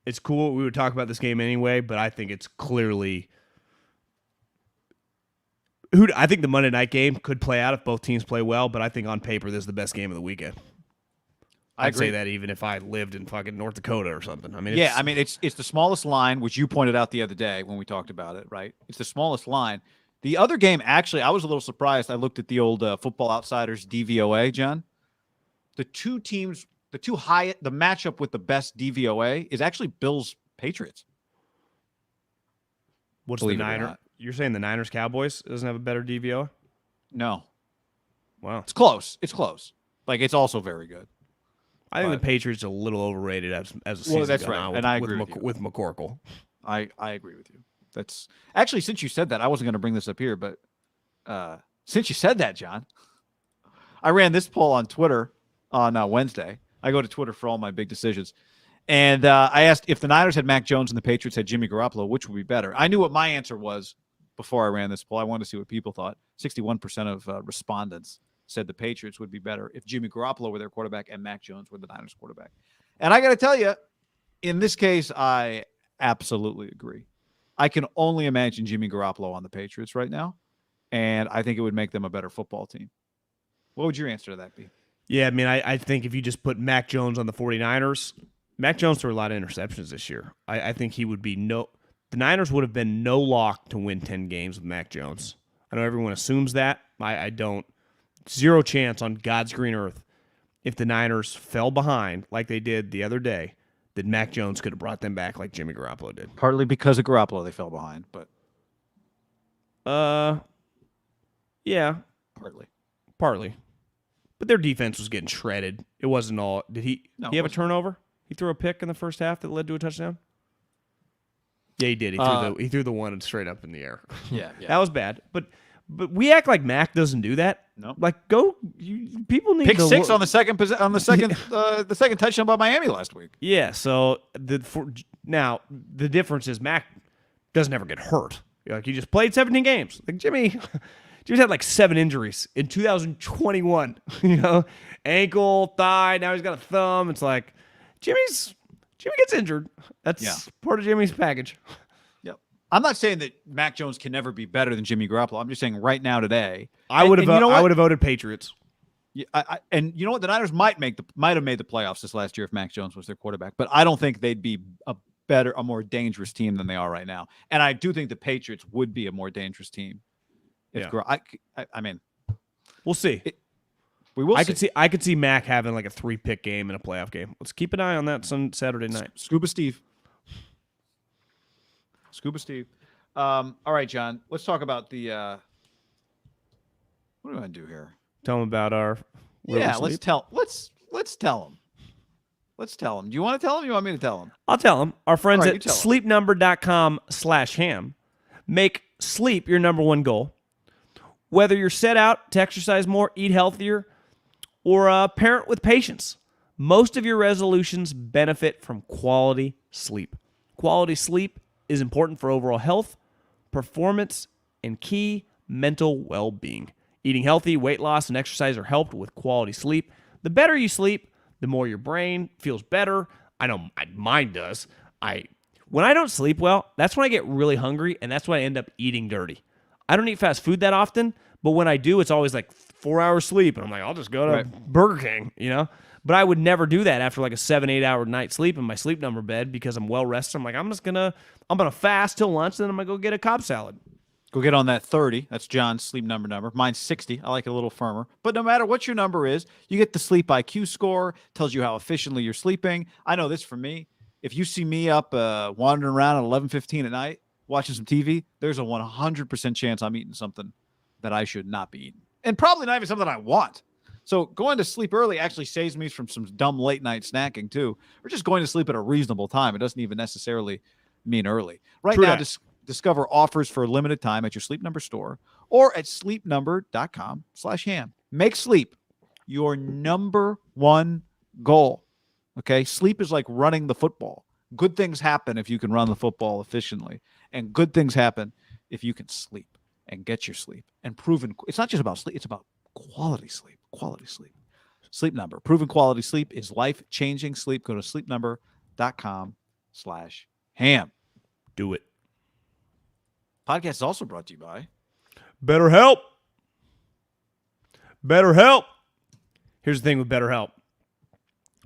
it's cool. We would talk about this game anyway, but I think it's clearly I think the Monday night game could play out if both teams play well, but I think on paper this is the best game of the weekend. I'd say that even if I lived in fucking North Dakota or something. It's the smallest line, which you pointed out the other day when we talked about it, right? It's the smallest line. The other game, actually, I was a little surprised. I looked at the old Football Outsiders DVOA, John. The two teams, the matchup with the best DVOA is actually Bills-Patriots. What's the Niners? You're saying the Niners-Cowboys doesn't have a better DVOA? No. Wow. It's close. Like, it's also very good. I think the Patriots are a little overrated as a season. Well, that's right, and I agree with McCorkle. I agree with you. That's actually, since you said that, I wasn't going to bring this up here, but since you said that, John, I ran this poll on Twitter on Wednesday. I go to Twitter for all my big decisions. And I asked if the Niners had Mac Jones and the Patriots had Jimmy Garoppolo, which would be better? I knew what my answer was before I ran this poll. I wanted to see what people thought. 61% of respondents said the Patriots would be better if Jimmy Garoppolo were their quarterback and Mac Jones were the Niners quarterback. And I got to tell you, in this case, I absolutely agree. I can only imagine Jimmy Garoppolo on the Patriots right now, and I think it would make them a better football team. What would your answer to that be? Yeah, I mean, I think if you just put Mac Jones on the 49ers, Mac Jones threw a lot of interceptions this year. I think he would be the Niners would have been no lock to win 10 games with Mac Jones. I know everyone assumes that. I don't. Zero chance on God's green earth if the Niners fell behind like they did the other day that Mac Jones could have brought them back like Jimmy Garoppolo did. Partly because of Garoppolo they fell behind, but yeah, partly. But their defense was getting shredded. It wasn't all. Did he have a turnover? He threw a pick in the first half that led to a touchdown? Yeah, he did. He threw the one straight up in the air. Yeah. That was bad. But we act like Mac doesn't do that. No. Like people need pick to six on the second the second touchdown by Miami last week. Yeah, so now the difference is Mac doesn't ever get hurt. Like, he just played 17 games. Like Jimmy's had like 7 injuries in 2021. Ankle, thigh, now he's got a thumb. It's like Jimmy gets injured. That's part of Jimmy's package. Yep. I'm not saying that Mac Jones can never be better than Jimmy Garoppolo. I'm just saying right now today. I would have voted Patriots. Yeah, and you know what? The Niners might have made the playoffs this last year if Mac Jones was their quarterback, but I don't think they'd be a more dangerous team than they are right now. And I do think the Patriots would be a more dangerous team. I mean, we'll see. We will. I could see Mac having like a 3-pick game in a playoff game. Let's keep an eye on that Saturday night. Scuba Steve. All right, John. Let's talk about the. What do I do here? Tell them about our. Let's tell them. Let's tell them. Do you want to tell them? You want me to tell them? I'll tell them. Our friends at sleepnumber.com/ham make sleep your number one goal. Whether you're set out to exercise more, eat healthier, or parent with patience, most of your resolutions benefit from quality sleep. Quality sleep is important for overall health, performance, and key mental well-being. Eating healthy, weight loss, and exercise are helped with quality sleep. The better you sleep, the more your brain feels better. I know mine does. When I don't sleep well, that's when I get really hungry, and that's when I end up eating dirty. I don't eat fast food that often, but when I do, it's always like 4 hours sleep, and I'm like, I'll just go to Burger King, But I would never do that after like a 7-8 hour night sleep in my sleep number bed because I'm well rested. I'm like, I'm gonna fast till lunch, then I'm gonna go get a Cobb salad. Go get on that 30. That's John's sleep number. Mine's 60. I like it a little firmer. But no matter what your number is, you get the sleep IQ score. Tells you how efficiently you're sleeping. I know this for me. If you see me up wandering around at 11:15 at night watching some TV, there's a 100% chance I'm eating something that I should not be eating, and probably not even something I want. So going to sleep early actually saves me from some dumb late night snacking too, or just going to sleep at a reasonable time. It doesn't even necessarily mean early. Right now, discover offers for a limited time at your Sleep Number store or at sleepnumber.com/ham. Make sleep your number one goal. Okay. Sleep is like running the football. Good things happen if you can run the football efficiently, and good things happen if you can sleep and get your sleep. And proven, it's not just about sleep, it's about quality sleep. Sleep Number. Proven quality sleep is life-changing sleep. Go to sleepnumber.com/ham. Do it. Podcast is also brought to you by BetterHelp. Here's the thing with BetterHelp.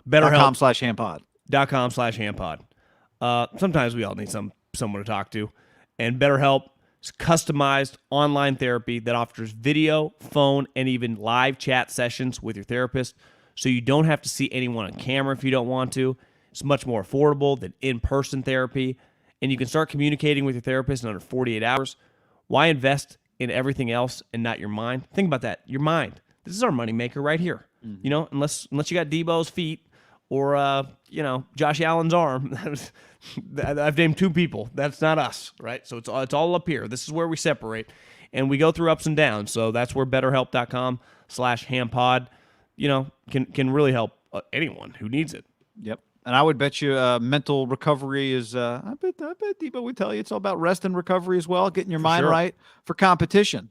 BetterHelp.com/hampod. .com/hampod. Sometimes we all need someone to talk to. And BetterHelp is customized online therapy that offers video, phone, and even live chat sessions with your therapist, so you don't have to see anyone on camera if you don't want to. It's much more affordable than in-person therapy, and you can start communicating with your therapist in under 48 hours. Why invest in everything else and not your mind? Think about that. Your mind. This is our moneymaker right here. Mm-hmm. Unless you got Debo's feet or Josh Allen's arm. I've named 2 people. That's not us, right? So it's all up here. This is where we separate, and we go through ups and downs. So that's where BetterHelp.com patreon.com/hampod, can really help anyone who needs it. Yep. And I would bet you mental recovery is, I bet Debo would tell you it's all about rest and recovery as well, getting your mind sure. right for competition.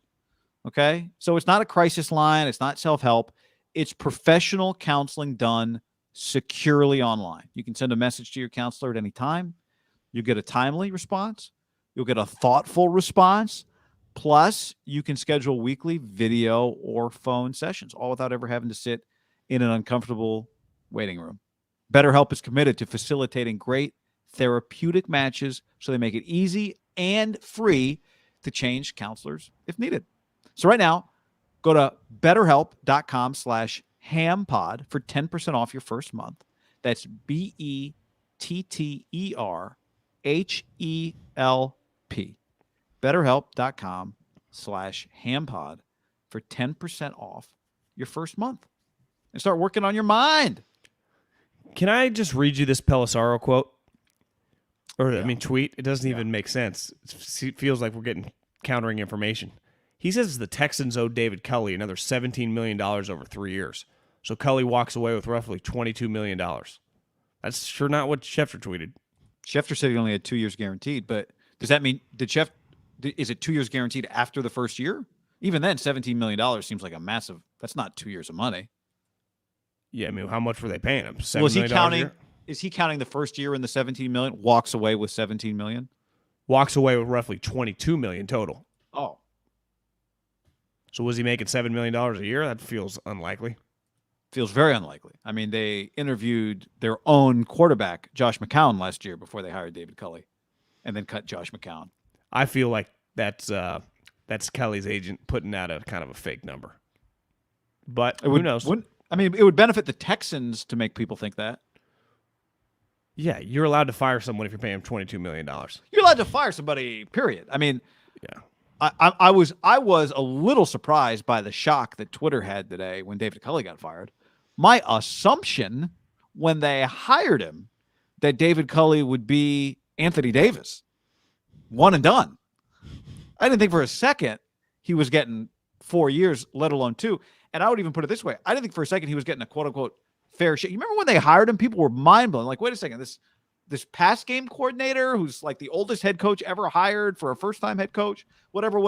Okay? So it's not a crisis line. It's not self-help. It's professional counseling done securely online. You can send a message to your counselor at any time. You get a timely response. You'll get a thoughtful response. Plus, you can schedule weekly video or phone sessions, all without ever having to sit in an uncomfortable waiting room. BetterHelp is committed to facilitating great therapeutic matches so they make it easy and free to change counselors if needed. So right now, go to betterhelp.com/hampod for 10% off your first month. That's BETTERHELP. BetterHelp.com/hampod for 10% off your first month. And start working on your mind. Can I just read you this Pelissaro quote? Tweet. It doesn't even make sense. It feels like we're getting countering information. He says the Texans owe David Culley another $17 million over 3 years. So Culley walks away with roughly $22 million. That's sure not what Schefter tweeted. Schefter said he only had 2 years guaranteed, but does that mean is it 2 years guaranteed after the first year? Even then, $17 million seems like a massive. That's not 2 years of money. Yeah, how much were they paying him? $7 Was he million counting? A year? Is he counting the first year in the $17 million? Walks away with $17 million. Walks away with roughly $22 million total. Oh, so was he making $7 million a year? That feels unlikely. Feels very unlikely. I mean, they interviewed their own quarterback, Josh McCown, last year before they hired David Culley, and then cut Josh McCown. I feel like that's Culley's agent putting out a kind of a fake number. But who knows? It would benefit the Texans to make people think that. Yeah, you're allowed to fire someone if you're paying him $22 million. You're allowed to fire somebody, period. Yeah. I was a little surprised by the shock that Twitter had today when David Culley got fired. My assumption when they hired him that David Culley would be Anthony Davis, one and done. I didn't think for a second he was getting 4 years, let alone 2. And I would even put it this way. I didn't think for a second he was getting a quote-unquote fair shake. You remember when they hired him? People were mind-blown. Like, wait a second, this pass game coordinator who's like the oldest head coach ever hired for a first-time head coach, whatever.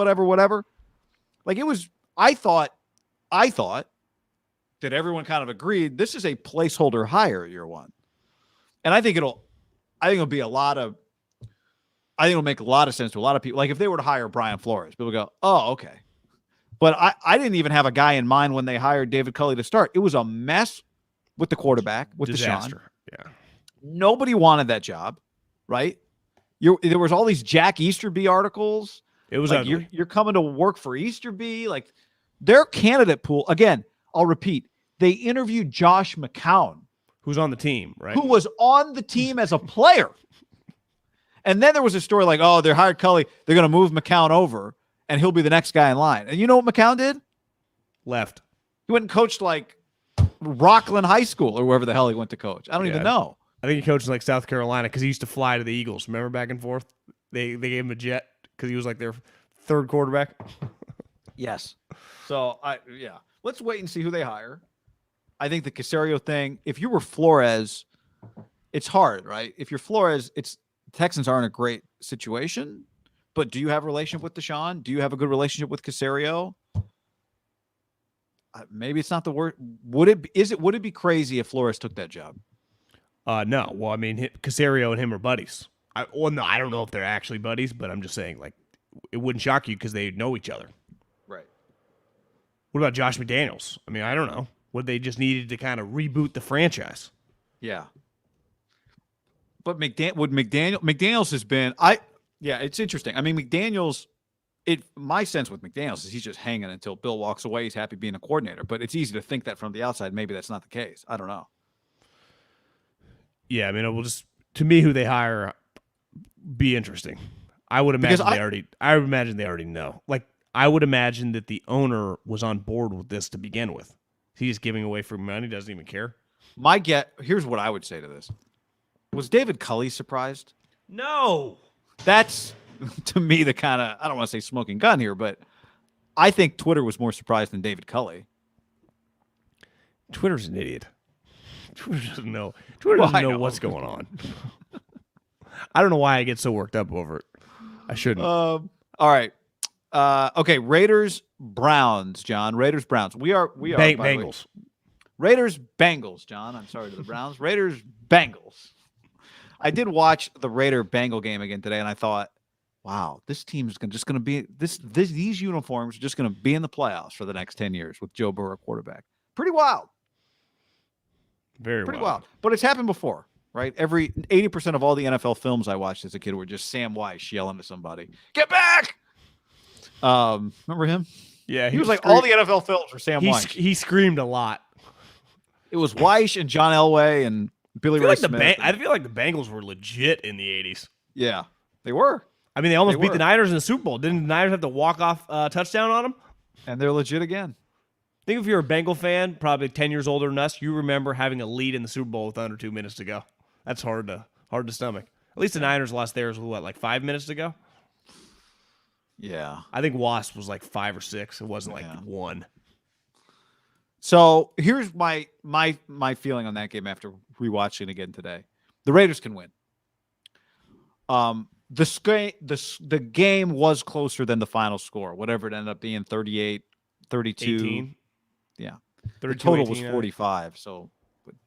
Like, it was, I thought that everyone kind of agreed this is a placeholder hire year one. And I think it'll make a lot of sense to a lot of people. Like, if they were to hire Brian Flores, people go, oh, okay. But I didn't even have a guy in mind when they hired David Culley to start. It was a mess with the quarterback, with disaster. Deshaun. Yeah. Nobody wanted that job, right? There was all these Jack Easterby articles. It was like ugly. You're coming to work for Easterby. Like, their candidate pool, again, I'll repeat, they interviewed Josh McCown. Who's on the team, right? Who was on the team as a player. And then there was a story like, oh, they hired Culley. They're going to move McCown over, and he'll be the next guy in line. And you know what McCown did? Left. He went and coached like Rockland High School or wherever the hell he went to coach. I don't even know. I think he coached in like South Carolina because he used to fly to the Eagles. Remember, back and forth? They gave him a jet because he was like their third quarterback. Yes. So, let's wait and see who they hire. I think the Caserio thing, if you were Flores, it's hard, right? If you're Flores, Texans aren't a great situation, but do you have a relationship with Deshaun? Do you have a good relationship with Caserio? Maybe it's not the word. Would it be crazy if Flores took that job? No. Well, Caserio and him are buddies. I don't know if they're actually buddies, but I'm just saying, like, it wouldn't shock you because they know each other. Right. What about Josh McDaniels? I don't know. Would they just needed to kind of reboot the franchise? Yeah. But McDaniels has been it's interesting. McDaniels, my sense with McDaniels is he's just hanging until Bill walks away. He's happy being a coordinator, but it's easy to think that from the outside. Maybe that's not the case. I don't know. Yeah, it will just, to me, who they hire be interesting. I would imagine I would imagine they already know. Like, I would imagine that the owner was on board with this to begin with. He's giving away free money, doesn't even care. Here's what I would say to this. Was David Culley surprised? No. That's, to me, the kind of, I don't want to say smoking gun here, but I think Twitter was more surprised than David Culley. Twitter's an idiot. Twitter doesn't know. Twitter doesn't know what's going on. I don't know why I get so worked up over it. I shouldn't. All right. Okay. Raiders-Browns, John. Raiders-Browns. We are Bengals. Raiders-Bengals, John. I'm sorry to the Browns. Raiders-Bengals. I did watch the Raider-Bengal game again today, and I thought, wow, this team's just going to be these uniforms are just going to be in the playoffs for the next 10 years with Joe Burrow quarterback. Pretty wild. Very Pretty wild. But it's happened before, right? 80% of all the NFL films I watched as a kid were just Sam Weiss yelling to somebody, "Get back!" Remember him? Yeah, he was like all the NFL films were Sam Weiss. He screamed a lot. It was Weiss and John Elway and Billy Ray Smith. I feel like the Bengals were legit in the 80s. Yeah, they were. I mean, they almost beat the Niners in the Super Bowl. Didn't the Niners have to walk off touchdown on them? And they're legit again. I think if you're a Bengal fan, probably 10 years older than us, you remember having a lead in the Super Bowl with under 2 minutes to go. That's hard to stomach. At least the Niners lost theirs with like 5 minutes to go? Yeah. I think Wasp was like 5 or 6. It wasn't like 1. So here's my feeling on that game after rewatching it again today. The Raiders can win. The game was closer than the final score, whatever it ended up being, 38, 32. 18. Yeah. The total 18, was 45, so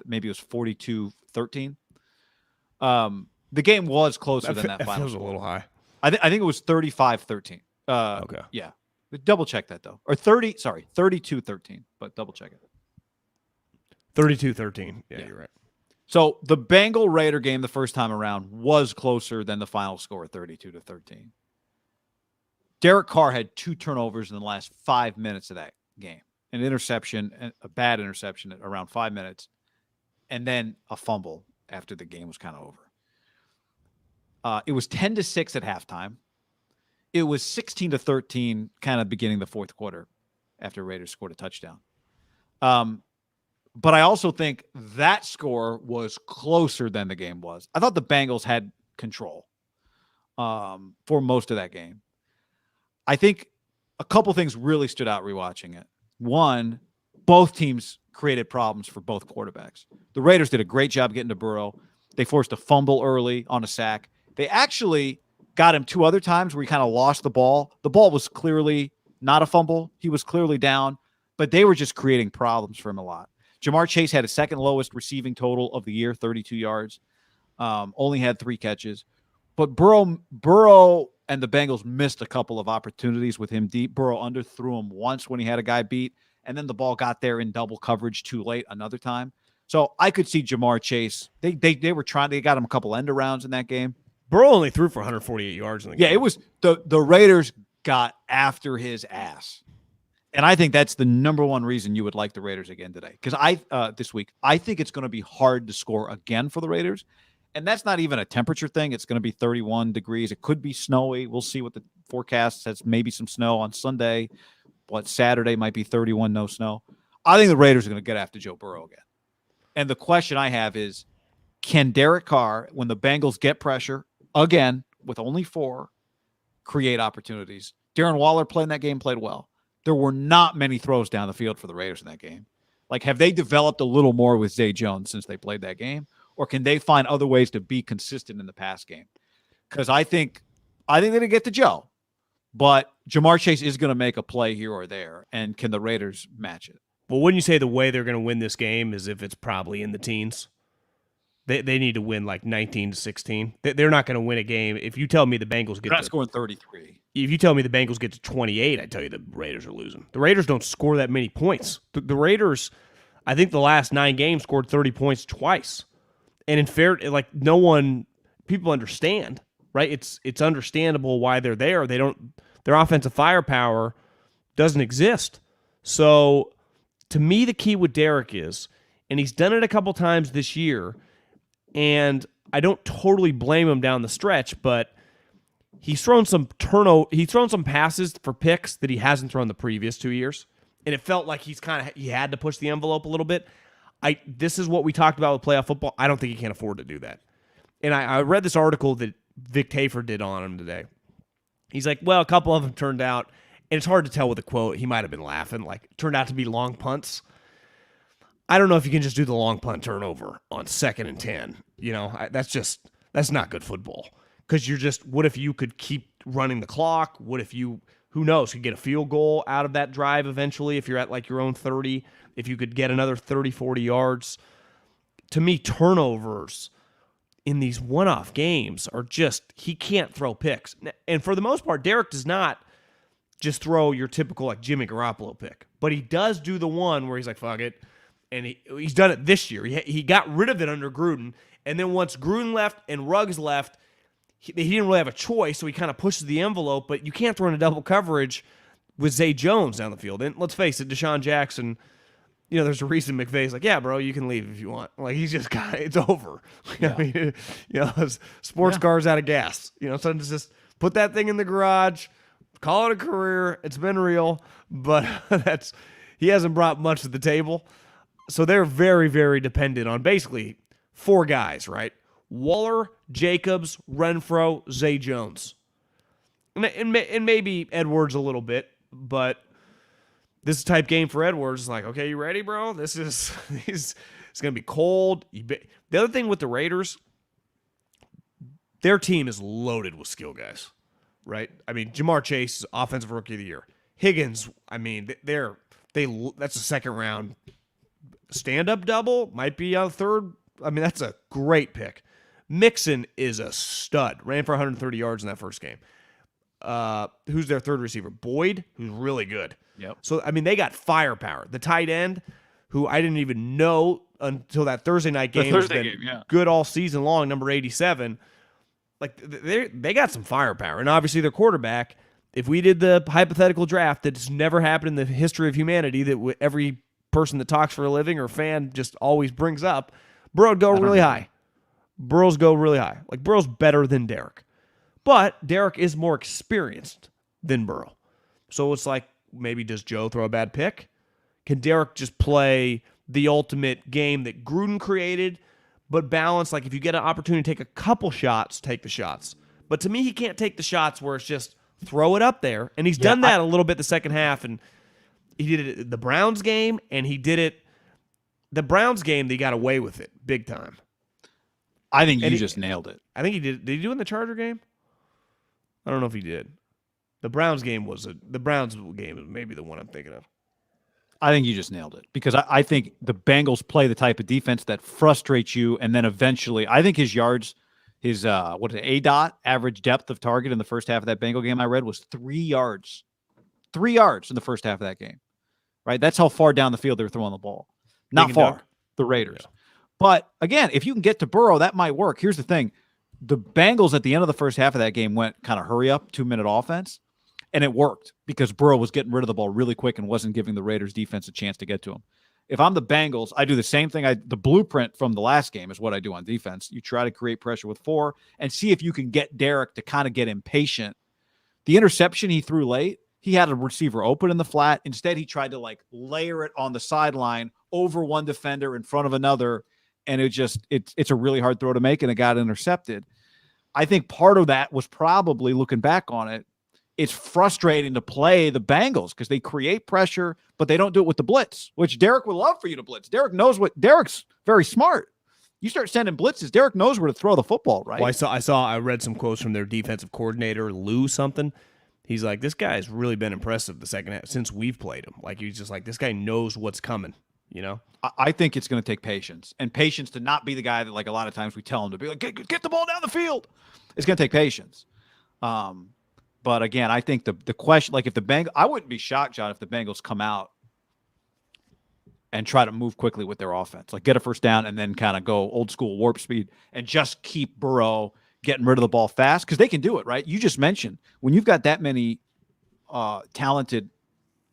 maybe it was 42-13. The game was closer than that final score. That was a little high. I think it was 35-13. Okay. Yeah. Double check that, though. Or 32-13, but double check it. 32-13. Yeah, you're right. So the Bengal-Raider game the first time around was closer than the final score, 32-13. Derek Carr had 2 turnovers in the last 5 minutes of that game. An interception, a bad interception at around 5 minutes, and then a fumble after the game was kind of over. It was 10-6 at halftime. It was 16-13 kind of beginning the fourth quarter after Raiders scored a touchdown. But I also think that score was closer than the game was. I thought the Bengals had control for most of that game. I think a couple things really stood out rewatching it. One, both teams created problems for both quarterbacks. The Raiders did a great job getting to Burrow. They forced a fumble early on a sack. They actually got him 2 other times where he kind of lost the ball. The ball was clearly not a fumble. He was clearly down, but they were just creating problems for him a lot. Jamar Chase had a second lowest receiving total of the year, 32 yards. Only had 3 catches. But Burrow and the Bengals missed a couple of opportunities with him deep. Burrow underthrew him once when he had a guy beat, and then the ball got there in double coverage too late another time. So I could see Jamar Chase. They were trying. They got him a couple end arounds in that game. Burrow only threw for 148 yards in the game. Yeah, it was the Raiders got after his ass. And I think that's the number one reason you would like the Raiders again today. Because this week, I think it's going to be hard to score again for the Raiders. And that's not even a temperature thing. It's going to be 31 degrees. It could be snowy. We'll see what the forecast says. Maybe some snow on Sunday. But Saturday might be 31, no snow. I think the Raiders are going to get after Joe Burrow again. And the question I have is, can Derek Carr, when the Bengals get pressure, again, with only 4, create opportunities? Darren Waller played in that game, played well. There were not many throws down the field for the Raiders in that game. Like, have they developed a little more with Zay Jones since they played that game? Or can they find other ways to be consistent in the pass game? Because I think they're going to get to Joe. But Jamar Chase is going to make a play here or there. And can the Raiders match it? Well, wouldn't you say the way they're going to win this game is if it's probably in the teens? They need to win like 19-16. They're not going to win a game. If you tell me the Bengals get to scoring 33. If you tell me the Bengals get to 28, I tell you the Raiders are losing. The Raiders don't score that many points. The Raiders, I think the last 9 games scored 30 points twice. And in fair, like people understand, right? It's understandable why they're there. Their offensive firepower doesn't exist. So to me, the key with Derek is, and he's done it a couple times this year, and I don't totally blame him down the stretch, but he's thrown some passes for picks that he hasn't thrown the previous 2 years, and it felt like he had to push the envelope a little bit. This is what we talked about with playoff football. I don't think he can afford to do that. And I read this article that Vic Tafur did on him today. He's like, well, a couple of them turned out, and it's hard to tell with the quote. He might have been laughing, like, turned out to be long punts. I don't know if you can just do the long punt turnover on 2nd and 10. That's not good football. Because what if you could keep running the clock? What if you, who knows, could get a field goal out of that drive eventually if you're at like your own 30, if you could get another 30, 40 yards. To me, turnovers in these one-off games are he can't throw picks. And for the most part, Derek does not just throw your typical like Jimmy Garoppolo pick. But he does do the one where he's like, fuck it. And he's done it this year. He got rid of it under Gruden. And then once Gruden left and Ruggs left, he didn't really have a choice, so he kind of pushes the envelope. But you can't throw in a double coverage with Zay Jones down the field. And let's face it, Deshaun Jackson, there's a reason McVay's like, yeah, bro, you can leave if you want. Like, he's just got it's over. Yeah. I mean, sports cars out of gas. Sometimes just put that thing in the garage, call it a career. It's been real, but he hasn't brought much to the table. So they're very, very dependent on basically 4 guys, right? Waller, Jacobs, Renfro, Zay Jones. And maybe Edwards a little bit, but this type game for Edwards is like, okay, you ready, bro? It's going to be cold. The other thing with the Raiders, their team is loaded with skill guys, right? I mean, Jamar Chase is Offensive Rookie of the Year. Higgins, I mean, that's a second round stand-up double, might be a third. I mean, that's a great pick. Mixon is a stud. Ran for 130 yards in that first game. Who's their third receiver? Boyd, who's really good. Yep. So, I mean, they got firepower. The tight end, who I didn't even know until that Thursday night game, has been good all season long, number 87. Like, they got some firepower. And obviously their quarterback, if we did the hypothetical draft that's never happened in the history of humanity that every person that talks for a living or fan just always brings up, Burrow would go really high. Burrows go really high. Like, Burrow's better than Derek. But Derek is more experienced than Burrow. So it's like, maybe does Joe throw a bad pick? Can Derek just play the ultimate game that Gruden created, but balance? Like, if you get an opportunity to take a couple shots, take the shots. But to me, he can't take the shots where it's just throw it up there. And he's done that a little bit the second half. And he did it the Browns game, and he did it the Browns game. They got away with it big time. I think you just nailed it. I think he did. Did he do it in the Charger game? I don't know if he did. The Browns game was maybe the one I'm thinking of. I think you just nailed it because I think the Bengals play the type of defense that frustrates you, and then eventually, I think his yards, his ADOT, average depth of target in the first half of that Bengal game I read was 3 yards. 3 yards in the first half of that game, right? That's how far down the field they were throwing the ball. Not far, the Raiders. Yeah. But again, if you can get to Burrow, that might work. Here's the thing. The Bengals at the end of the first half of that game went kind of hurry up, 2-minute offense, and it worked because Burrow was getting rid of the ball really quick and wasn't giving the Raiders defense a chance to get to him. If I'm the Bengals, I do the same thing. The blueprint from the last game is what I do on defense. You try to create pressure with 4 and see if you can get Derek to kind of get impatient. The interception he threw late, he had a receiver open in the flat. Instead, he tried to like layer it on the sideline over one defender in front of another. And it's a really hard throw to make, and it got intercepted. I think part of that was probably, looking back on it, it's frustrating to play the Bengals because they create pressure, but they don't do it with the blitz, which Derek would love for you to blitz. Derek's very smart. You start sending blitzes, Derek knows where to throw the football, right? Well, I read some quotes from their defensive coordinator, Lou something. He's like, this guy's really been impressive the second half since we've played him. Like, he's just like, this guy knows what's coming, I think it's going to take patience, and patience to not be the guy that, like, a lot of times we tell him to be like, get the ball down the field. It's going to take patience. But again, I think the question, like, if the Bengals, I wouldn't be shocked, John, if the Bengals come out and try to move quickly with their offense, like get a first down and then kind of go old school warp speed and just keep Burrow getting rid of the ball fast, because they can do it, right? You just mentioned when you've got that many talented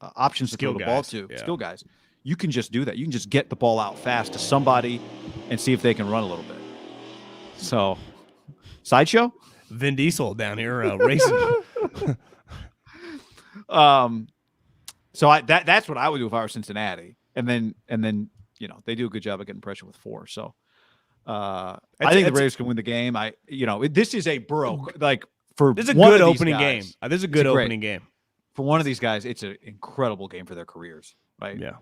options to throw the ball to, skill guys, you can just do that. You can just get the ball out fast to somebody and see if they can run a little bit. So, sideshow? Vin Diesel down here racing. So that's what I would do if I were Cincinnati. And then they do a good job of getting pressure with 4. So I think the Raiders can win the game. This is a Burrow, like, for this is a good opening game. This is a good opening game. For one of these guys, it's an incredible game for their careers, right? Yeah.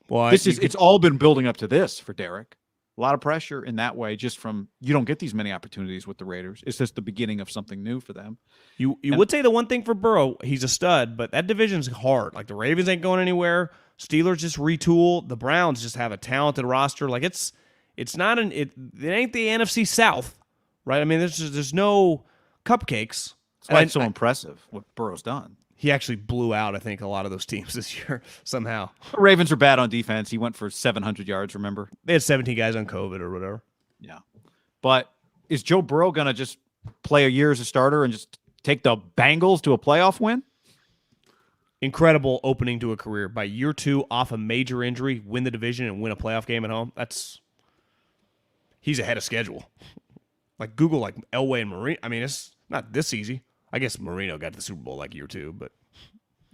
Well, it's all been building up to this for Derek. A lot of pressure in that way, just from you don't get these many opportunities with the Raiders. It's just the beginning of something new for them. You would say the one thing for Burrow, he's a stud, but that division's hard. Like the Ravens ain't going anywhere. Steelers just retool. The Browns just have a talented roster. Like it's not it ain't the NFC South, right? I mean, there's no cupcakes. That's why it's so impressive what Burrow's done. He actually blew out, I think, a lot of those teams this year somehow. The Ravens are bad on defense. He went for 700 yards, remember? They had 17 guys on COVID or whatever. Yeah. But is Joe Burrow going to just play a year as a starter and just take the Bengals to a playoff win? Incredible opening to a career. By year 2, off a major injury, win the division and win a playoff game at home. He's ahead of schedule. Like Google, like Elway and Marino. I mean, it's not this easy. I guess Marino got to the Super Bowl like year 2, but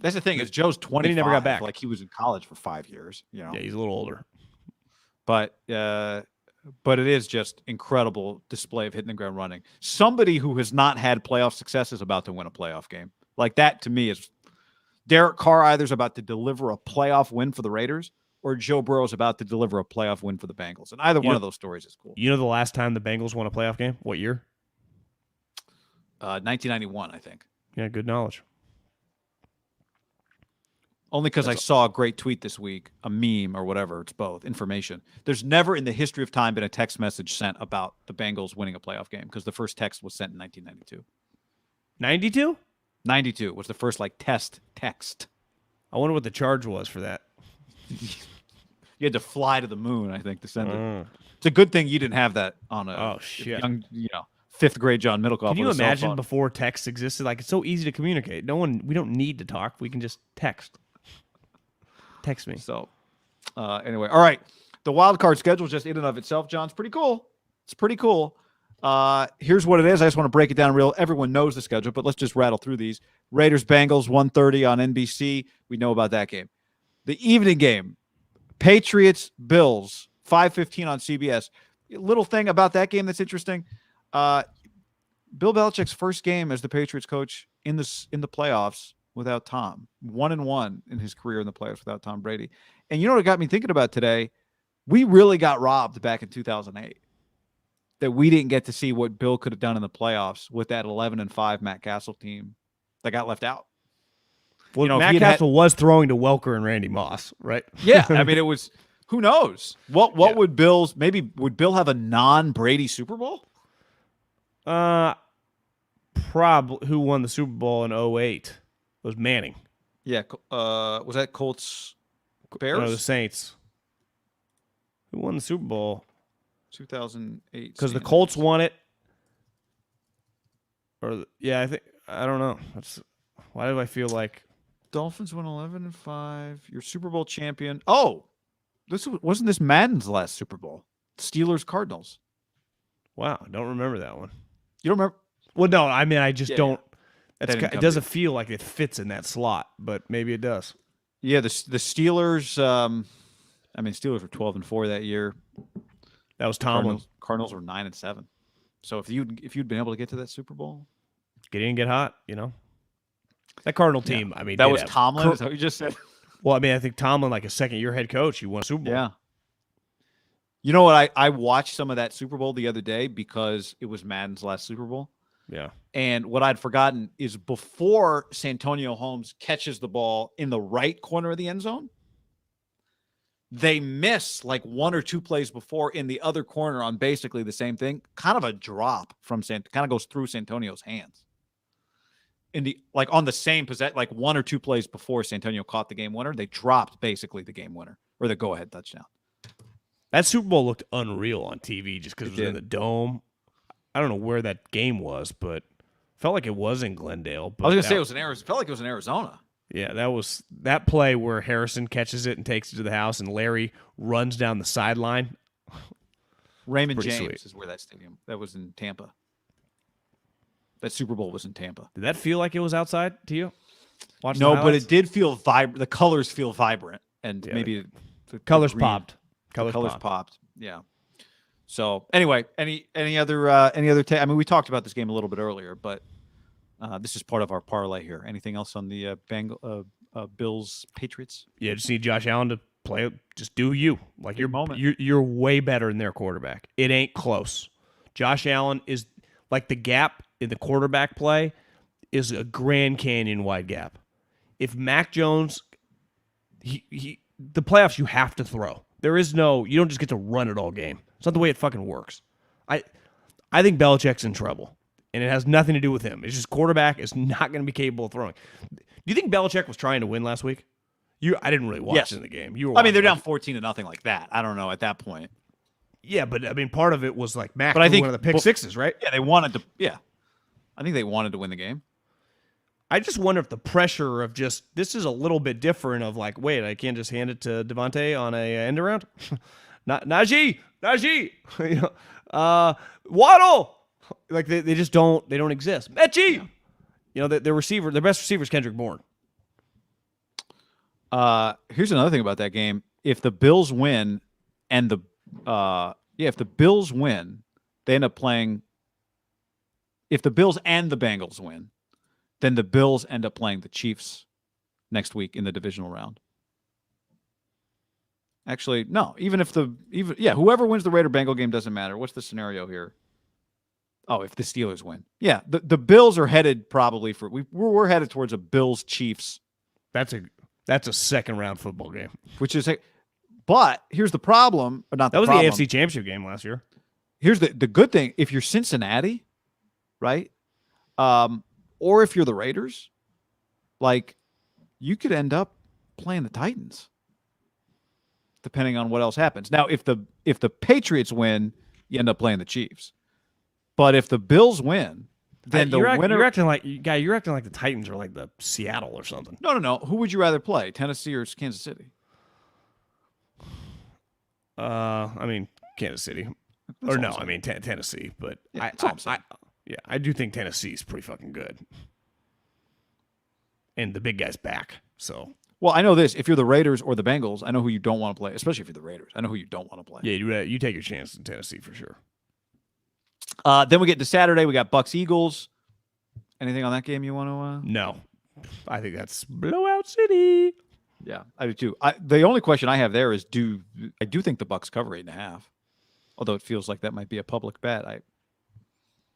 that's the thing is Joe's 25. He never got back. Like he was in college for 5 years. You know. Yeah, he's a little older. But it is just incredible display of hitting the ground running. Somebody who has not had playoff success is about to win a playoff game. Like that to me is Derek Carr either is about to deliver a playoff win for the Raiders or Joe Burrow is about to deliver a playoff win for the Bengals. And either one of those stories is cool. You know the last time the Bengals won a playoff game? What year? 1991, I think. Yeah, good knowledge. Only because I saw a great tweet this week, a meme or whatever. It's both information. There's never in the history of time been a text message sent about the Bengals winning a playoff game because the first text was sent in 1992. 92? 92 was the first test text. I wonder what the charge was for that. You had to fly to the moon, I think, to send it. It's a good thing you didn't have that on a young, fifth grade John Middlecoff. Can you imagine before text existed? Like it's so easy to communicate. We don't need to talk. We can just text. Text me. So, anyway, all right. The wild card schedule just in and of itself, John, it's pretty cool. It's pretty cool. Here's what it is. I just want to break it down real. Everyone knows the schedule, but let's just rattle through these. Raiders-Bengals, 1:30 on NBC. We know about that game. The evening game, Patriots-Bills, 5:15 on CBS. Little thing about that game that's interesting. Bill Belichick's first game as the Patriots coach in the playoffs without Tom. 1-1 in his career in the playoffs without Tom Brady. And you know what got me thinking about today? We really got robbed back in 2008. That we didn't get to see what Bill could have done in the playoffs with that 11-5 Matt Castle team that got left out. Well, Matt Castle was throwing to Welker and Randy Moss, right? Yeah, I mean, it was. Who knows? What would Bill's? Maybe would Bill have a non-Brady Super Bowl? Probably. Who won the Super Bowl in 2008? It was Manning. Yeah. Was that Colts? Bears? No, the Saints. Who won the Super Bowl? 2008. Because the Colts won it. I think I don't know. Why do I feel like Dolphins won 11-5? Your Super Bowl champion. Oh, wasn't this Madden's last Super Bowl? Steelers Cardinals. Wow, I don't remember that one. You don't remember? Well, no, I mean I just don't. Yeah. It doesn't feel like it fits in that slot, but maybe it does. Yeah, the Steelers. Steelers were 12-4 that year. That was Tomlin. Cardinals were 9-7. So if you'd been able to get to that Super Bowl, get in, get hot, that Cardinal team. Yeah. I mean, that was Tomlin. Is that what you just said? Well, I mean, I think Tomlin, like a second-year head coach, he won a Super Bowl. Yeah. You know what? I watched some of that Super Bowl the other day because it was Madden's last Super Bowl. Yeah. And what I'd forgotten is before Santonio Holmes catches the ball in the right corner of the end zone, they miss like one or two plays before in the other corner on basically the same thing. Kind of a drop from kind of goes through Santonio's hands. On the same possession, like one or two plays before Santonio caught the game winner, they dropped basically the game winner or the go-ahead touchdown. That Super Bowl looked unreal on TV just because it was in the dome. I don't know where that game was, but felt like it was in Glendale. But I was going to say it was in Arizona. Felt like it was in Arizona. Yeah, that was that play where Harrison catches it and takes it to the house, and Larry runs down the sideline. Raymond James sweet. Is where that stadium. That was in Tampa. That Super Bowl was in Tampa. Did that feel like it was outside to you? No, but it did feel vibrant. The colors feel vibrant, and maybe the colors popped. Colors popped. Yeah. So anyway, any other I mean, we talked about this game a little bit earlier, but this is part of our parlay here. Anything else on the Bills Patriots? Yeah, just need Josh Allen to just do you. Like you're way better than their quarterback. It ain't close. Josh Allen is like the gap in the quarterback play is a Grand Canyon wide gap. If Mac Jones, the playoffs, you have to throw. You don't just get to run it all game. It's not the way it fucking works. I think Belichick's in trouble, and it has nothing to do with him. It's just quarterback is not going to be capable of throwing. Do you think Belichick was trying to win last week? I didn't really watch in the game. They're down 14-0 like that. I don't know at that point. Yeah, but I mean, part of it was like Mac. But I think one of the pick sixes, right? Yeah, they wanted to. Yeah, I think they wanted to win the game. I just wonder if the pressure of just this is a little bit different. Of like, wait, I can't just hand it to Devontae on a end around. Najee, Waddle. Like they just don't exist. Mechie, yeah. Their best receiver is Kendrick Bourne. Here's another thing about that game. If the Bills win and the they end up playing. If the Bills and the Bengals win, then the Bills end up playing the Chiefs next week in the divisional round. Actually, no. Whoever wins the Raider-Bengal game doesn't matter. What's the scenario here? Oh, if the Steelers win, yeah, the Bills are headed probably for we're headed towards a Bills-Chiefs. That's a second round football game, which is but here's the problem. But not that was problem. The AFC Championship game last year. Here's the good thing: if you're Cincinnati, right, or if you're the Raiders, like you could end up playing the Titans, depending on what else happens. Now, if the Patriots win, you end up playing the Chiefs. But if the Bills win, then the winner. You're acting like the Titans are like the Seattle or something. No. Who would you rather play, Tennessee or Kansas City? I mean Kansas City, That's or no, I mean Tennessee. But yeah, I do think Tennessee's pretty fucking good, and the big guy's back. So. Well, I know this. If you're the Raiders or the Bengals, I know who you don't want to play, especially if you're the Raiders. I know who you don't want to play. Yeah, you take your chance in Tennessee for sure. Then we get to Saturday. We got Bucs-Eagles. Anything on that game you want to? No. I think that's blowout city. Yeah, I do too. The only question I have there is, I do think the Bucs cover 8.5, although it feels like that might be a public bet.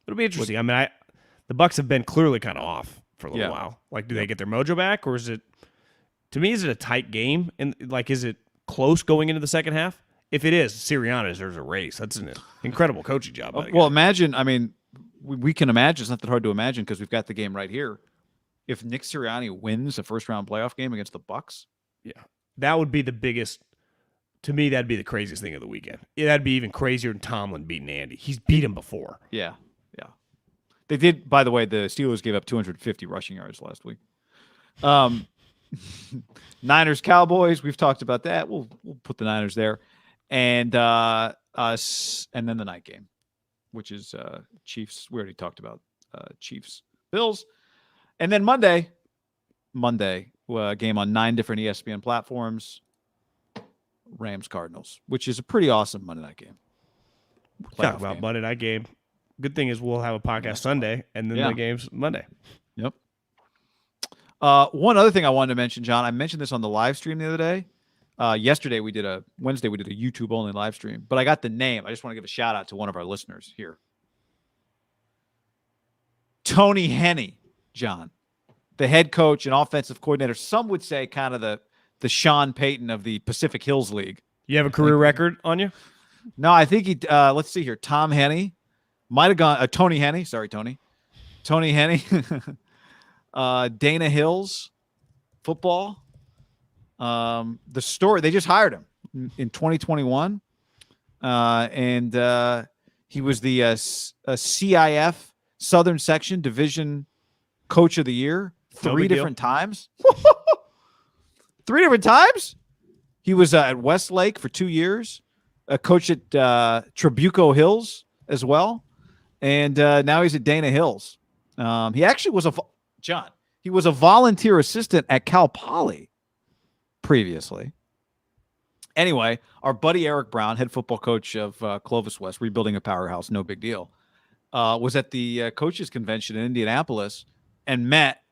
It'll be interesting. I mean, the Bucs have been clearly kind of off for a little while. Like, do they get their mojo back, or is it? To me, is it a tight game? And like, is it close going into the second half? If it is, Sirianni, there's a race. That's an incredible coaching job. Well, imagine. I mean, we can imagine. It's not that hard to imagine because we've got the game right here. If Nick Sirianni wins a first-round playoff game against the Bucs, yeah, that would be the biggest. To me, that'd be the craziest thing of the weekend. That'd be even crazier than Tomlin beating Andy. He's beat him before. Yeah. They did. By the way, the Steelers gave up 250 rushing yards last week. Niners-Cowboys. We've talked about that. We'll put the Niners there. And then the night game, which is Chiefs. We already talked about Chiefs, Bills, and then Monday, game on 9 different ESPN platforms. Rams Cardinals, which is a pretty awesome Monday night game. Talk about Monday night game. Good thing is we'll have a podcast Sunday, and then the game's Monday. Yep. One other thing I wanted to mention, John. I mentioned this on the live stream the other day. Wednesday we did a YouTube only live stream, but I got the name. I just want to give a shout out to one of our listeners here. Tony Henne, John, the head coach and offensive coordinator. Some would say kind of the Sean Payton of the Pacific Hills League. You have a career record on you? No, I think he, let's see here. Tom Henne might have gone, Tony Henne. Sorry, Tony. Tony Henne. Dana Hills football. The story, they just hired him in 2021. And he was the CIF Southern Section Division Coach of the Year 3 different times. 3 different times. He was at Westlake for 2 years, a coach at Trabuco Hills as well. And now he's at Dana Hills. He actually was he was a volunteer assistant at Cal Poly previously. Anyway, our buddy Eric Brown, head football coach of Clovis West, rebuilding a powerhouse, no big deal, was at the coaches convention in Indianapolis and met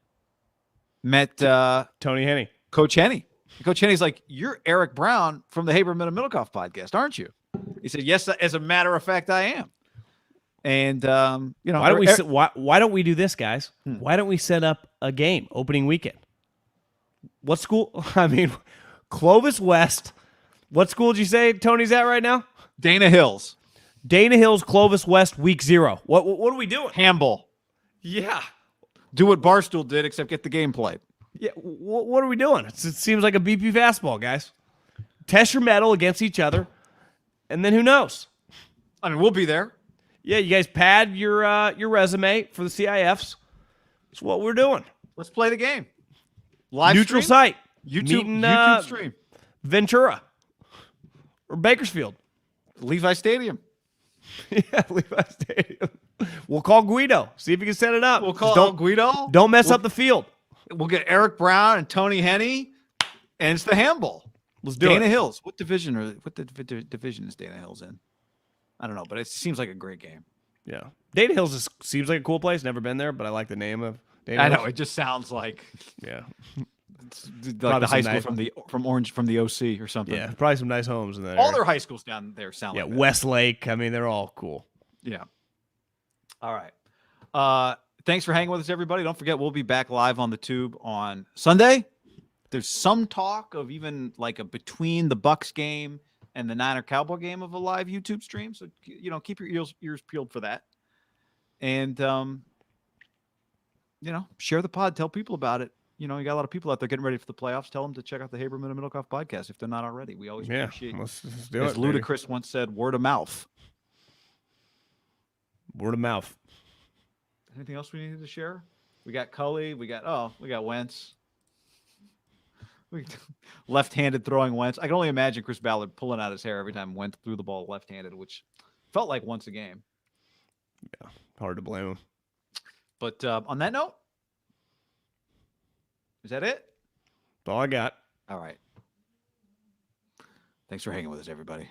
Tony Henne, Coach Henne. Coach Henny's like, "You're Eric Brown from the Haberman and Middlekoff podcast, aren't you?" He said, "Yes, as a matter of fact, I am." And you know, why don't we do this, guys? Why don't we set up a game opening weekend? What school? I mean, Clovis West. What school did you say Tony's at right now? Dana Hills. Dana Hills, Clovis West, week 0. What are we doing? Handball. Yeah. Do what Barstool did, except get the game played. Yeah. What are we doing? It seems like a BP fastball, guys. Test your metal against each other, and then who knows? I mean, we'll be there. Yeah, you guys pad your resume for the CIFs. That's what we're doing. Let's play the game. Live neutral stream? site. YouTube stream. Ventura or Bakersfield. Levi Stadium. Yeah, Levi Stadium. We'll call Guido. See if he can set it up. We'll call Guido. Don't mess up the field. We'll get Eric Brown and Tony Henney, and it's the handball. Let's do Dana it. Hills. What division division is Dana Hills in? I don't know, but it seems like a great game. Yeah, Dana Hills seems like a cool place. Never been there, but I like the name of Dana I Hills. know it just sounds like It's like the high school from the OC or something. Yeah, probably some nice homes in there. All their high schools down there sound like that. Westlake. I mean, they're all cool. Yeah. All right. Thanks for hanging with us, everybody. Don't forget, we'll be back live on the tube on Sunday. There's some talk of even like a between the Bucks game and the Niner Cowboy game of a live YouTube stream. So, you know, keep your ears peeled for that. And, you know, share the pod. Tell people about it. You know, you got a lot of people out there getting ready for the playoffs. Tell them to check out the Haberman and Middlekoff podcast if they're not already. We always appreciate it. Let's do it. As Ludacris once said, word of mouth. Word of mouth. Anything else we needed to share? We got Cully. We got Wentz. Left-handed throwing Wentz. I can only imagine Chris Ballard pulling out his hair every time Wentz threw the ball left-handed, which felt like once a game. Yeah, hard to blame him. But on that note, is that it? That's all I got. All right. Thanks for hanging with us, everybody.